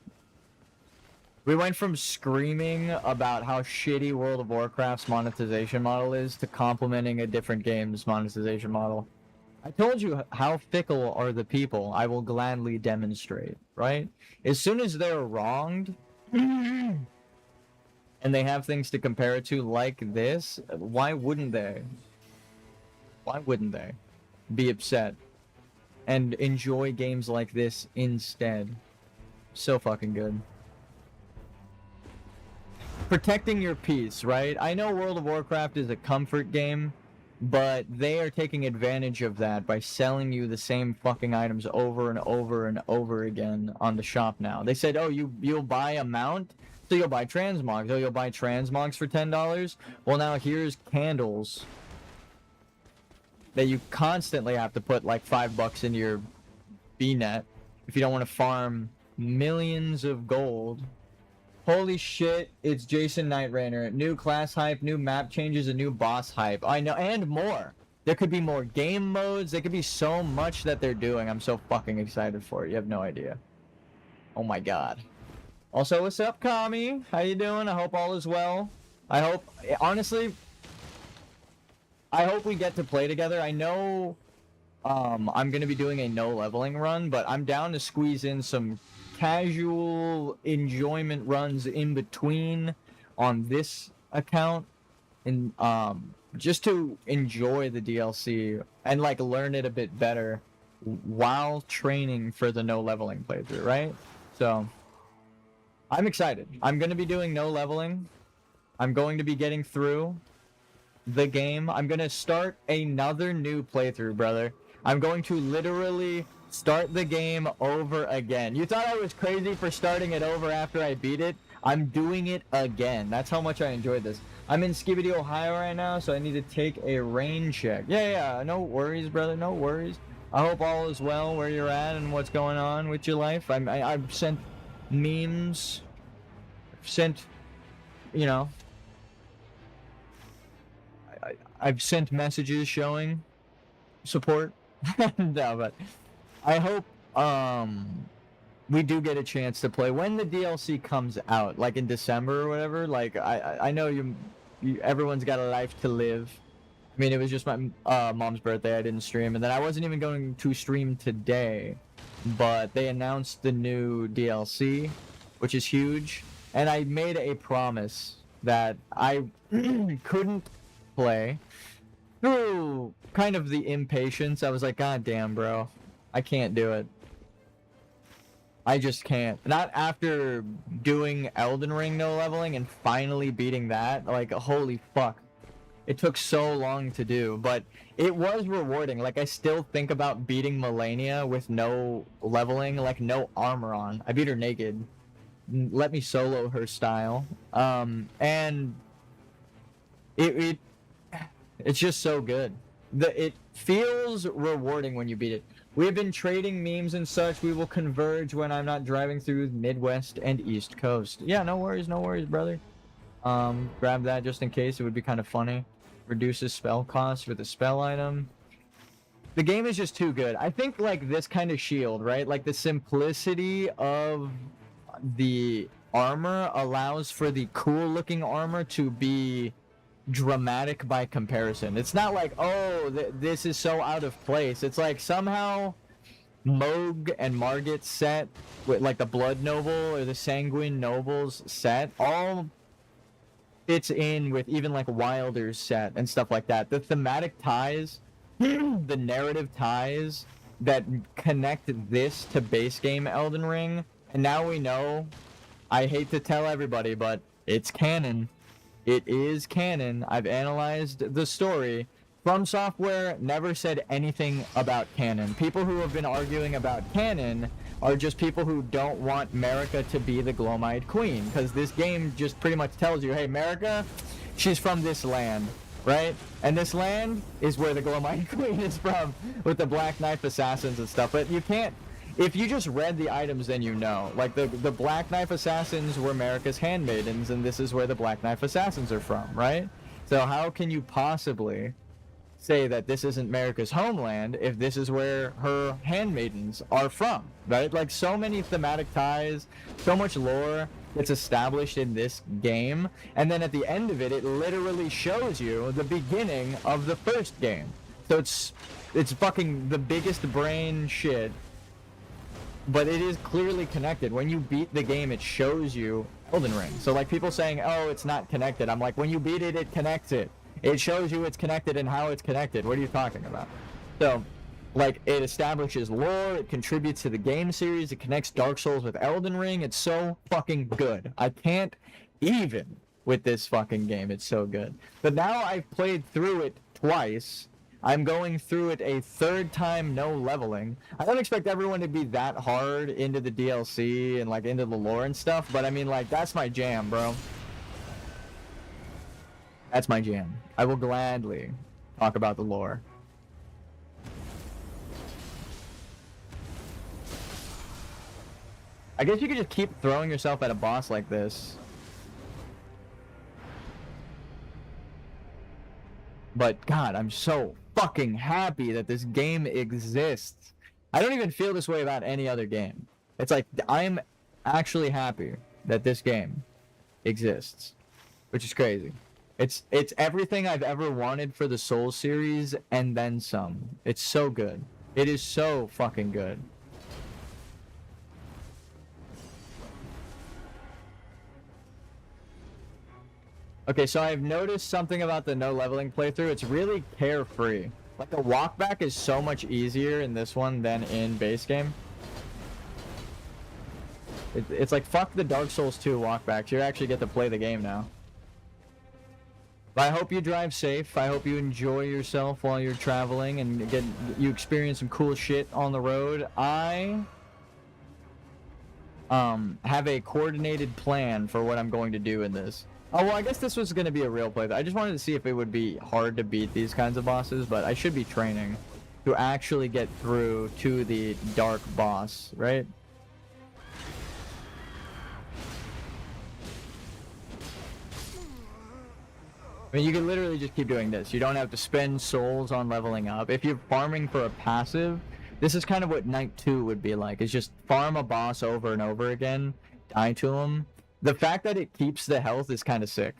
We went from screaming about how shitty World of Warcraft's monetization model is to complimenting a different game's monetization model. I told you how fickle are the people. I will gladly demonstrate, right? As soon as they're wronged, and they have things to compare it to like this, why wouldn't they? Why wouldn't they be upset and enjoy games like this instead? So fucking good. Protecting your peace, right? I know World of Warcraft is a comfort game, but they are taking advantage of that by selling you the same fucking items over and over and over again on the shop now. They said, oh, you'll buy a mount, so you'll buy transmogs. Oh, you'll buy transmogs for $10? Well, now here's candles that you constantly have to put like $5 into your B-net if you don't want to farm millions of gold. Holy shit, it's Jason Nightrainer. New class hype, new map changes, a new boss hype. I know, and more. There could be more game modes. There could be so much that they're doing. I'm so fucking excited for it. You have no idea. Oh my god. Also, what's up, Kami? How you doing? I hope all is well. I hope, honestly, I hope we get to play together. I know I'm going to be doing a no leveling run, but I'm down to squeeze in some casual enjoyment runs in between on this account, and just to enjoy the DLC and like learn it a bit better while training for the no leveling playthrough, right? So I'm excited. I'm going to be doing no leveling I'm going to be getting through the game. I'm gonna start another new playthrough, brother. I'm going to literally start the game over again. You thought I was crazy for starting it over after I beat it? I'm doing it again. That's how much I enjoyed this. I'm in Skibidi, Ohio right now, so I need to take a rain check. Yeah, no worries, brother, no worries. I hope all is well where you're at and what's going on with your life. I've sent memes, sent, you know, I've sent messages showing support. No, but I hope we do get a chance to play when the DLC comes out, like in December or whatever. Like I know everyone's got a life to live. I mean, it was just my mom's birthday. I didn't stream, and then I wasn't even going to stream today, but they announced the new DLC, which is huge, and I made a promise that I couldn't play through kind of the impatience. I was like, God damn, bro, I can't do it. I just can't. Not after doing Elden Ring no leveling and finally beating that. Like, holy fuck. It took so long to do, but it was rewarding. Like, I still think about beating Melania with no leveling, like no armor on. I beat her naked. Let me solo her style. And it's just so good. It feels rewarding when you beat it. We have been trading memes and such. We will converge when I'm not driving through Midwest and East Coast. Yeah, no worries, brother. Grab that just in case. It would be kind of funny. Reduces spell cost with a spell item. The game is just too good. I think like this kind of shield, right? Like the simplicity of the armor allows for the cool looking armor to be dramatic by comparison. It's not like, oh, this is so out of place. It's like somehow Moog and Margit's set with like the Blood Noble or the Sanguine Nobles set all fits in with even like Wilder's set and stuff like that. The thematic ties, the narrative ties that connect this to base game Elden Ring, and now we know, I hate to tell everybody, but it's canon. It is canon. I've analyzed the story. From Software never said anything about canon. People who have been arguing about canon are just people who don't want Marika to be the Glowmite Queen, because this game just pretty much tells you, hey, Marika, she's from this land, right? And this land is where the Glowmite Queen is from, with the Black Knife Assassins and stuff. But you can't, if you just read the items, then you know. Like, the Black Knife Assassins were Marika's handmaidens, and this is where the Black Knife Assassins are from, right? So how can you possibly say that this isn't Marika's homeland if this is where her handmaidens are from, right? Like, so many thematic ties, so much lore gets established in this game, and then at the end of it, it literally shows you the beginning of the first game. So it's fucking the biggest brain shit, but it is clearly connected. When you beat the game, it shows you Elden Ring. So like people saying, oh, it's not connected, I'm like, when you beat it, it connects it. It shows you it's connected and how it's connected. What are you talking about? So, like, it establishes lore, it contributes to the game series, it connects Dark Souls with Elden Ring. It's so fucking good. I can't even with this fucking game. It's so good. But now I've played through it twice. I'm going through it a third time, no leveling. I don't expect everyone to be that hard into the DLC and, like, into the lore and stuff, but I mean, like, that's my jam, bro. That's my jam. I will gladly talk about the lore. I guess you could just keep throwing yourself at a boss like this. But God, I'm so fucking happy that this game exists. I don't even feel this way about any other game. It's like, I'm actually happy that this game exists, which is crazy. It's everything I've ever wanted for the Souls series and then some. It's so good. It is so fucking good. Okay, so I've noticed something about the no leveling playthrough. It's really carefree. Like, the walkback is so much easier in this one than in base game. It's like, fuck the Dark Souls 2 walkbacks. You actually get to play the game now. But I hope you drive safe. I hope you enjoy yourself while you're traveling and you experience some cool shit on the road. I have a coordinated plan for what I'm going to do in this. Oh, well, I guess this was going to be a real playthrough. I just wanted to see if it would be hard to beat these kinds of bosses, but I should be training to actually get through to the dark boss, right? I mean, you can literally just keep doing this. You don't have to spend souls on leveling up. If you're farming for a passive, this is kind of what Night 2 would be like. It's just farm a boss over and over again, die to him. The fact that it keeps the health is kind of sick.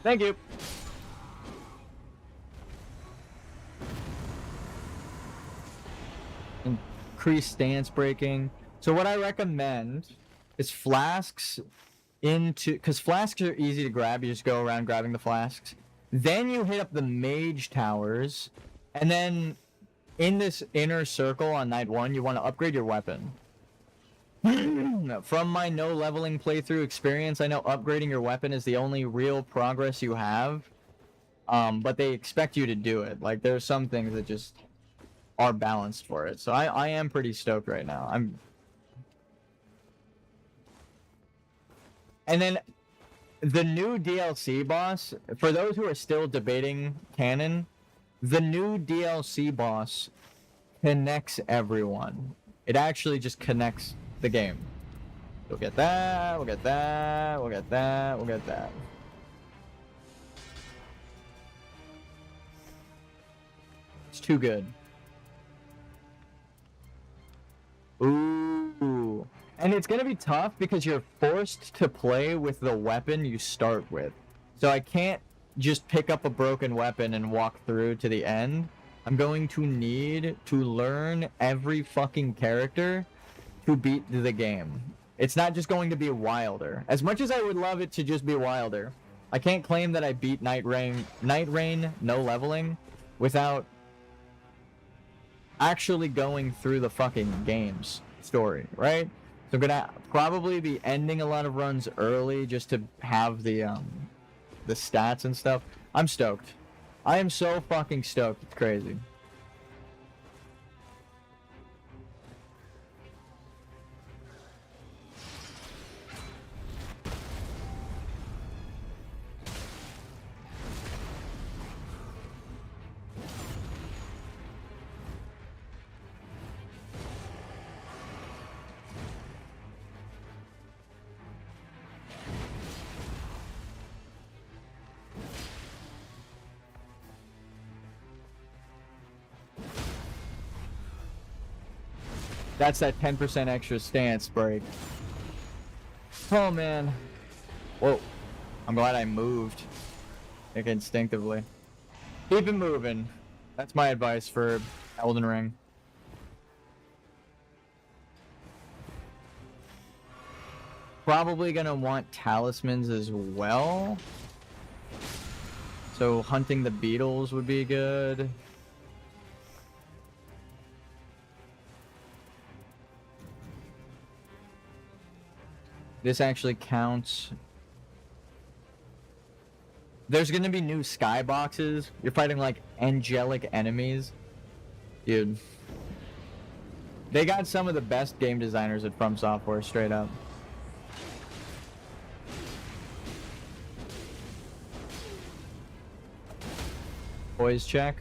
Thank you. Increase stance breaking. So what I recommend is flasks because flasks are easy to grab. You just go around grabbing the flasks. Then you hit up the mage towers. And then in this inner circle on night 1, you want to upgrade your weapon. From my no leveling playthrough experience, I know upgrading your weapon is the only real progress you have. But they expect you to do it. Like, there's some things that just are balanced for it. So I am pretty stoked right now. And then the new DLC boss, for those who are still debating canon, the new DLC boss connects everyone. It actually just connects the game. We'll get that, we'll get that, we'll get that, we'll get that. It's too good. Ooh. And it's gonna be tough because you're forced to play with the weapon you start with. So I can't just pick up a broken weapon and walk through to the end. I'm going to need to learn every fucking character to beat the game. It's not just going to be Wilder. As much as I would love it to just be Wilder, I can't claim that I beat Nightreign no leveling without actually going through the fucking game's story, right? So I'm gonna probably be ending a lot of runs early just to have the stats and stuff. I'm stoked. I am so fucking stoked. It's crazy. That's that 10% extra stance break. Oh, man. Whoa. I'm glad I moved. Like, instinctively. Keep it moving. That's my advice for Elden Ring. Probably gonna want talismans as well. So hunting the beetles would be good. This actually counts. There's gonna be new skyboxes. You're fighting like angelic enemies. Dude. They got some of the best game designers at From Software, straight up. Poise check.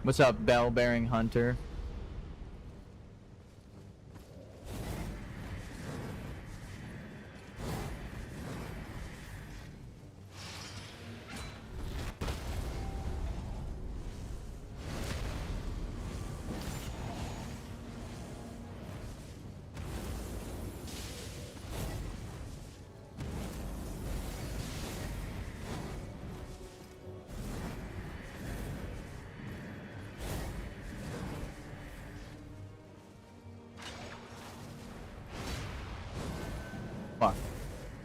What's up, bell-bearing hunter?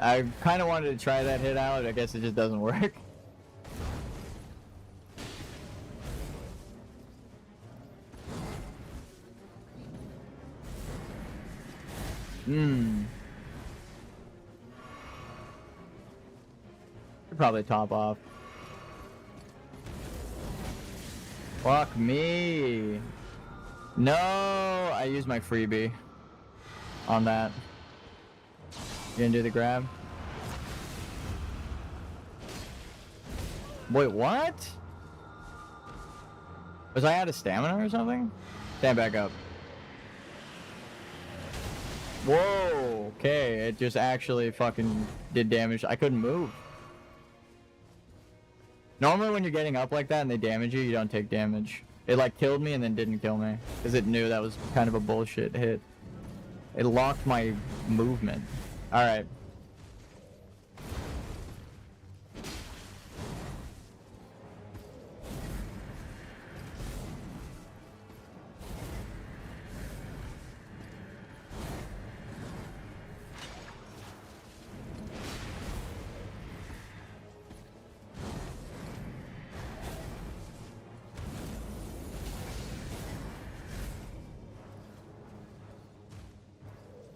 I kind of wanted to try that hit out. I guess it just doesn't work. Should probably top off. Fuck me. No, I used my freebie on that. You gonna do the grab? Wait, what? Was I out of stamina or something? Stand back up. Whoa, okay, it just actually fucking did damage. I couldn't move. Normally when you're getting up like that and they damage you, you don't take damage. It like killed me and then didn't kill me. Because it knew that was kind of a bullshit hit. It locked my movement. Alright.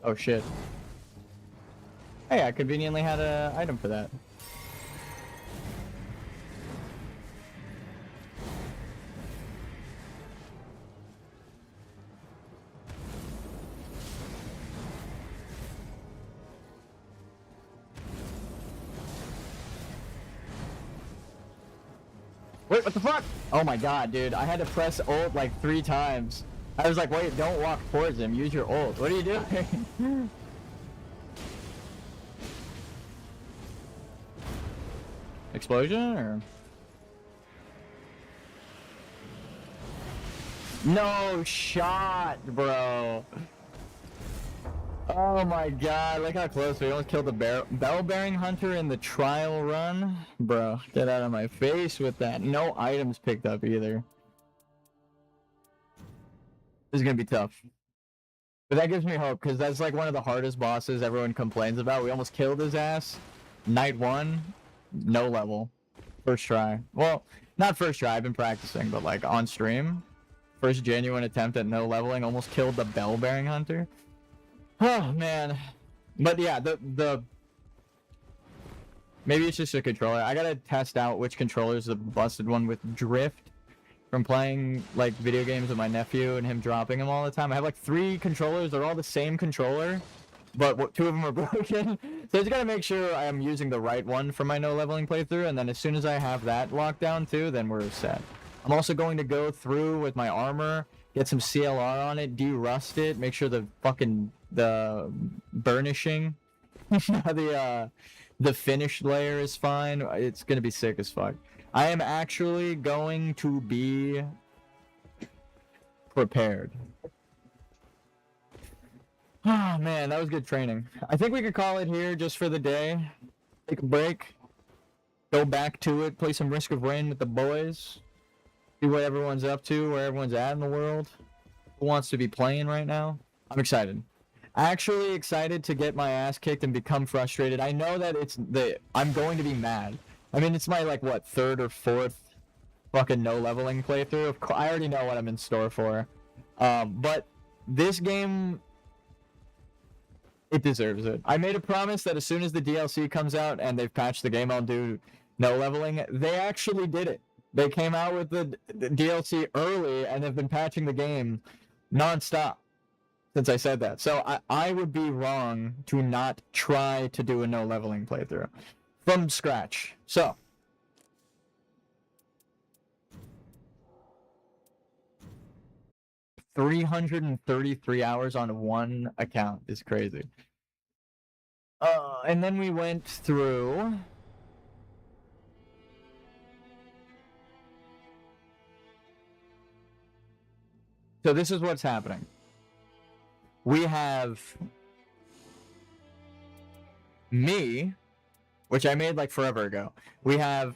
Oh shit. Hey, I conveniently had an item for that. Wait, what the fuck? Oh my god, dude. I had to press ult like 3 times. I was like, wait, don't walk towards him. Use your ult. What are you doing? Explosion or? No shot, bro. Oh my god, look how close we almost killed the bell-bearing hunter in the trial run. Bro, get out of my face with that. No items picked up either. This is gonna be tough. But that gives me hope, because that's like one of the hardest bosses everyone complains about. We almost killed his ass. Night 1, no level. First try. Well, not first try, I've been practicing, but like on stream. First genuine attempt at no leveling, almost killed the bell-bearing hunter. Oh, man. But yeah, maybe it's just a controller. I gotta test out which controller is the busted one with drift. From playing like video games with my nephew and him dropping them all the time. I have like 3 controllers. They're all the same controller, but 2 of them are broken. So I just gotta make sure I am using the right one for my no leveling playthrough. And then as soon as I have that locked down too, then we're set. I'm also going to go through with my armor, get some CLR on it, de-rust it, make sure the burnishing, the finished layer is fine. It's gonna be sick as fuck. I am actually going to be prepared. Oh man, that was good training. I think we could call it here just for the day. Take a break. Go back to it. Play some Risk of Rain with the boys. See what everyone's up to, where everyone's at in the world. Who wants to be playing right now? I'm excited. Actually excited to get my ass kicked and become frustrated. I know that I'm going to be mad. I mean, it's my, like, what, 3rd or 4th fucking no-leveling playthrough. Of course, I already know what I'm in store for. But this game, it deserves it. I made a promise that as soon as the DLC comes out and they've patched the game, I'll do no-leveling. They actually did it. They came out with the DLC early, and they've been patching the game non-stop since I said that. So I would be wrong to not try to do a no-leveling playthrough. From scratch. So, $333 hours on one account is crazy. And then we went through. So this is what's happening. We have me, which I made like forever ago. We have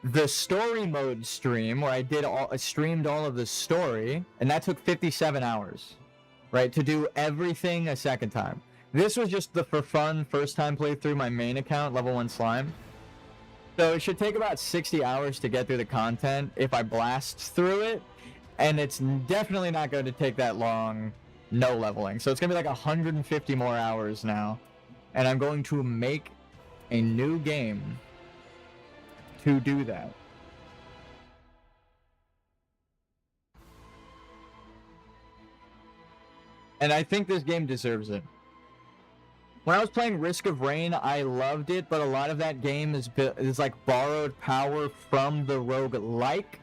the story mode stream where I streamed all of the story, and that took 57 hours, right? To do everything a second time. This was just the for fun first time playthrough my main account, level 1 slime. So it should take about 60 hours to get through the content if I blast through it. And it's definitely not going to take that long no leveling. So it's going to be like 150 more hours now. And I'm going to make a new game to do that. And I think this game deserves it. When I was playing Risk of Rain, I loved it, but a lot of that game is like borrowed power from the roguelike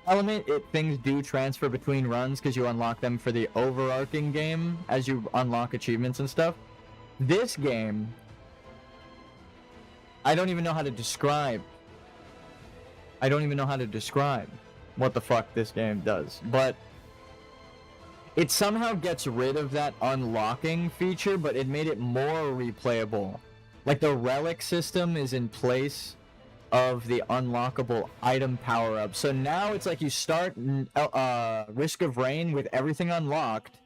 element. Things do transfer between runs because you unlock them for the overarching game as you unlock achievements and stuff. This game, I don't even know how to describe. I don't even know how to describe what the fuck this game does, but it somehow gets rid of that unlocking feature, but it made it more replayable. Like the relic system is in place of the unlockable item power-up. So now it's like you start Risk of Rain with everything unlocked,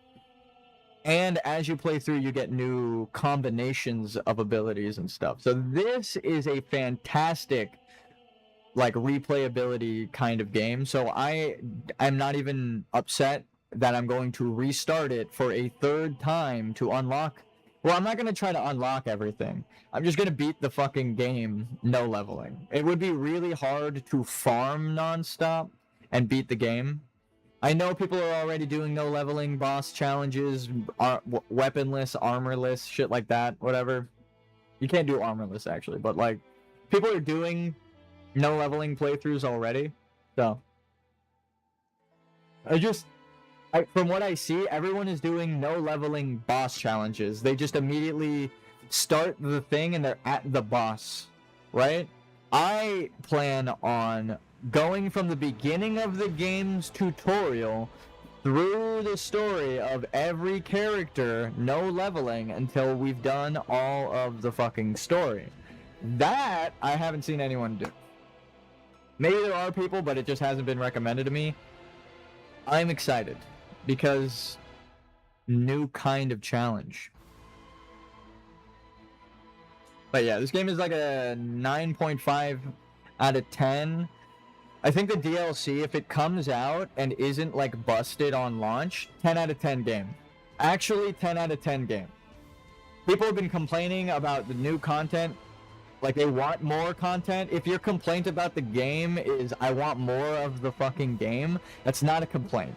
and as you play through, you get new combinations of abilities and stuff. So this is a fantastic, like, replayability kind of game. So I'm not even upset that I'm going to restart it for a third time to unlock. Well, I'm not going to try to unlock everything. I'm just going to beat the fucking game no leveling. It would be really hard to farm nonstop and beat the game. I know people are already doing no leveling boss challenges, weaponless, armorless, shit like that, whatever. You can't do armorless, actually, but, like, people are doing no leveling playthroughs already, so from what I see, everyone is doing no leveling boss challenges. They just immediately start the thing and they're at the boss, right? I plan on going from the beginning of the game's tutorial through the story of every character, no leveling, until we've done all of the fucking story. That I haven't seen anyone do. Maybe there are people, but it just hasn't been recommended to me. I'm excited because new kind of challenge. But yeah, this game is like a 9.5 out of 10. I think the DLC, if it comes out and isn't like busted on launch, 10 out of 10 game. Actually, 10 out of 10 game. People have been complaining about the new content. Like, they want more content. If your complaint about the game is, I want more of the fucking game, that's not a complaint.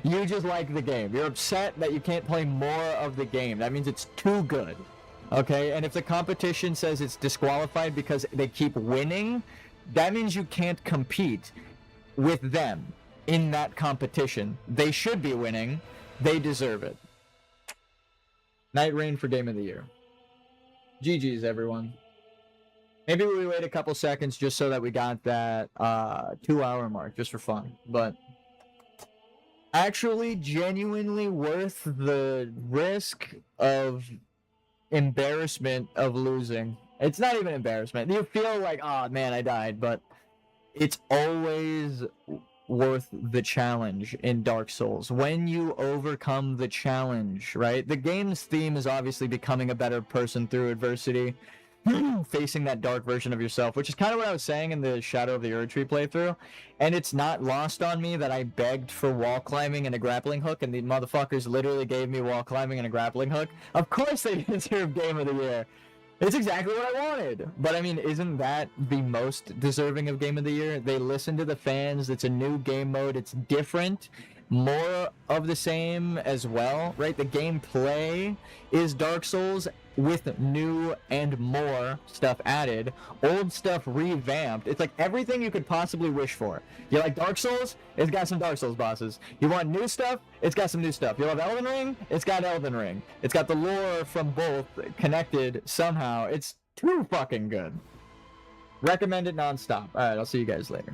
You just like the game. You're upset that you can't play more of the game. That means it's too good. Okay? And if the competition says it's disqualified because they keep winning, that means you can't compete with them in that competition. They should be winning. They deserve it. Nightreign for Game of the Year. GG's, everyone. Maybe we wait a couple seconds just so that we got that 2-hour mark, just for fun. But actually, genuinely worth the risk of embarrassment of losing. It's not even embarrassment. You feel like, oh man, I died, but it's always worth the challenge in Dark Souls. When you overcome the challenge, right? The game's theme is obviously becoming a better person through adversity, facing that dark version of yourself, which is kind of what I was saying in the Shadow of the Erdtree playthrough. And it's not lost on me that I begged for wall climbing and a grappling hook, and the motherfuckers literally gave me wall climbing and a grappling hook. Of course they deserve Game of the Year. It's exactly what I wanted. But I mean, isn't that the most deserving of Game of the Year? They listen to the fans. It's a new game mode. It's different. More of the same as well, right? The gameplay is Dark Souls with new and more stuff added. Old stuff revamped. It's like everything you could possibly wish for. You like Dark Souls? It's got some Dark Souls bosses. You want new stuff? It's got some new stuff. You love Elden Ring? It's got Elden Ring. It's got the lore from both connected somehow. It's too fucking good. Recommend it nonstop. Alright, I'll see you guys later.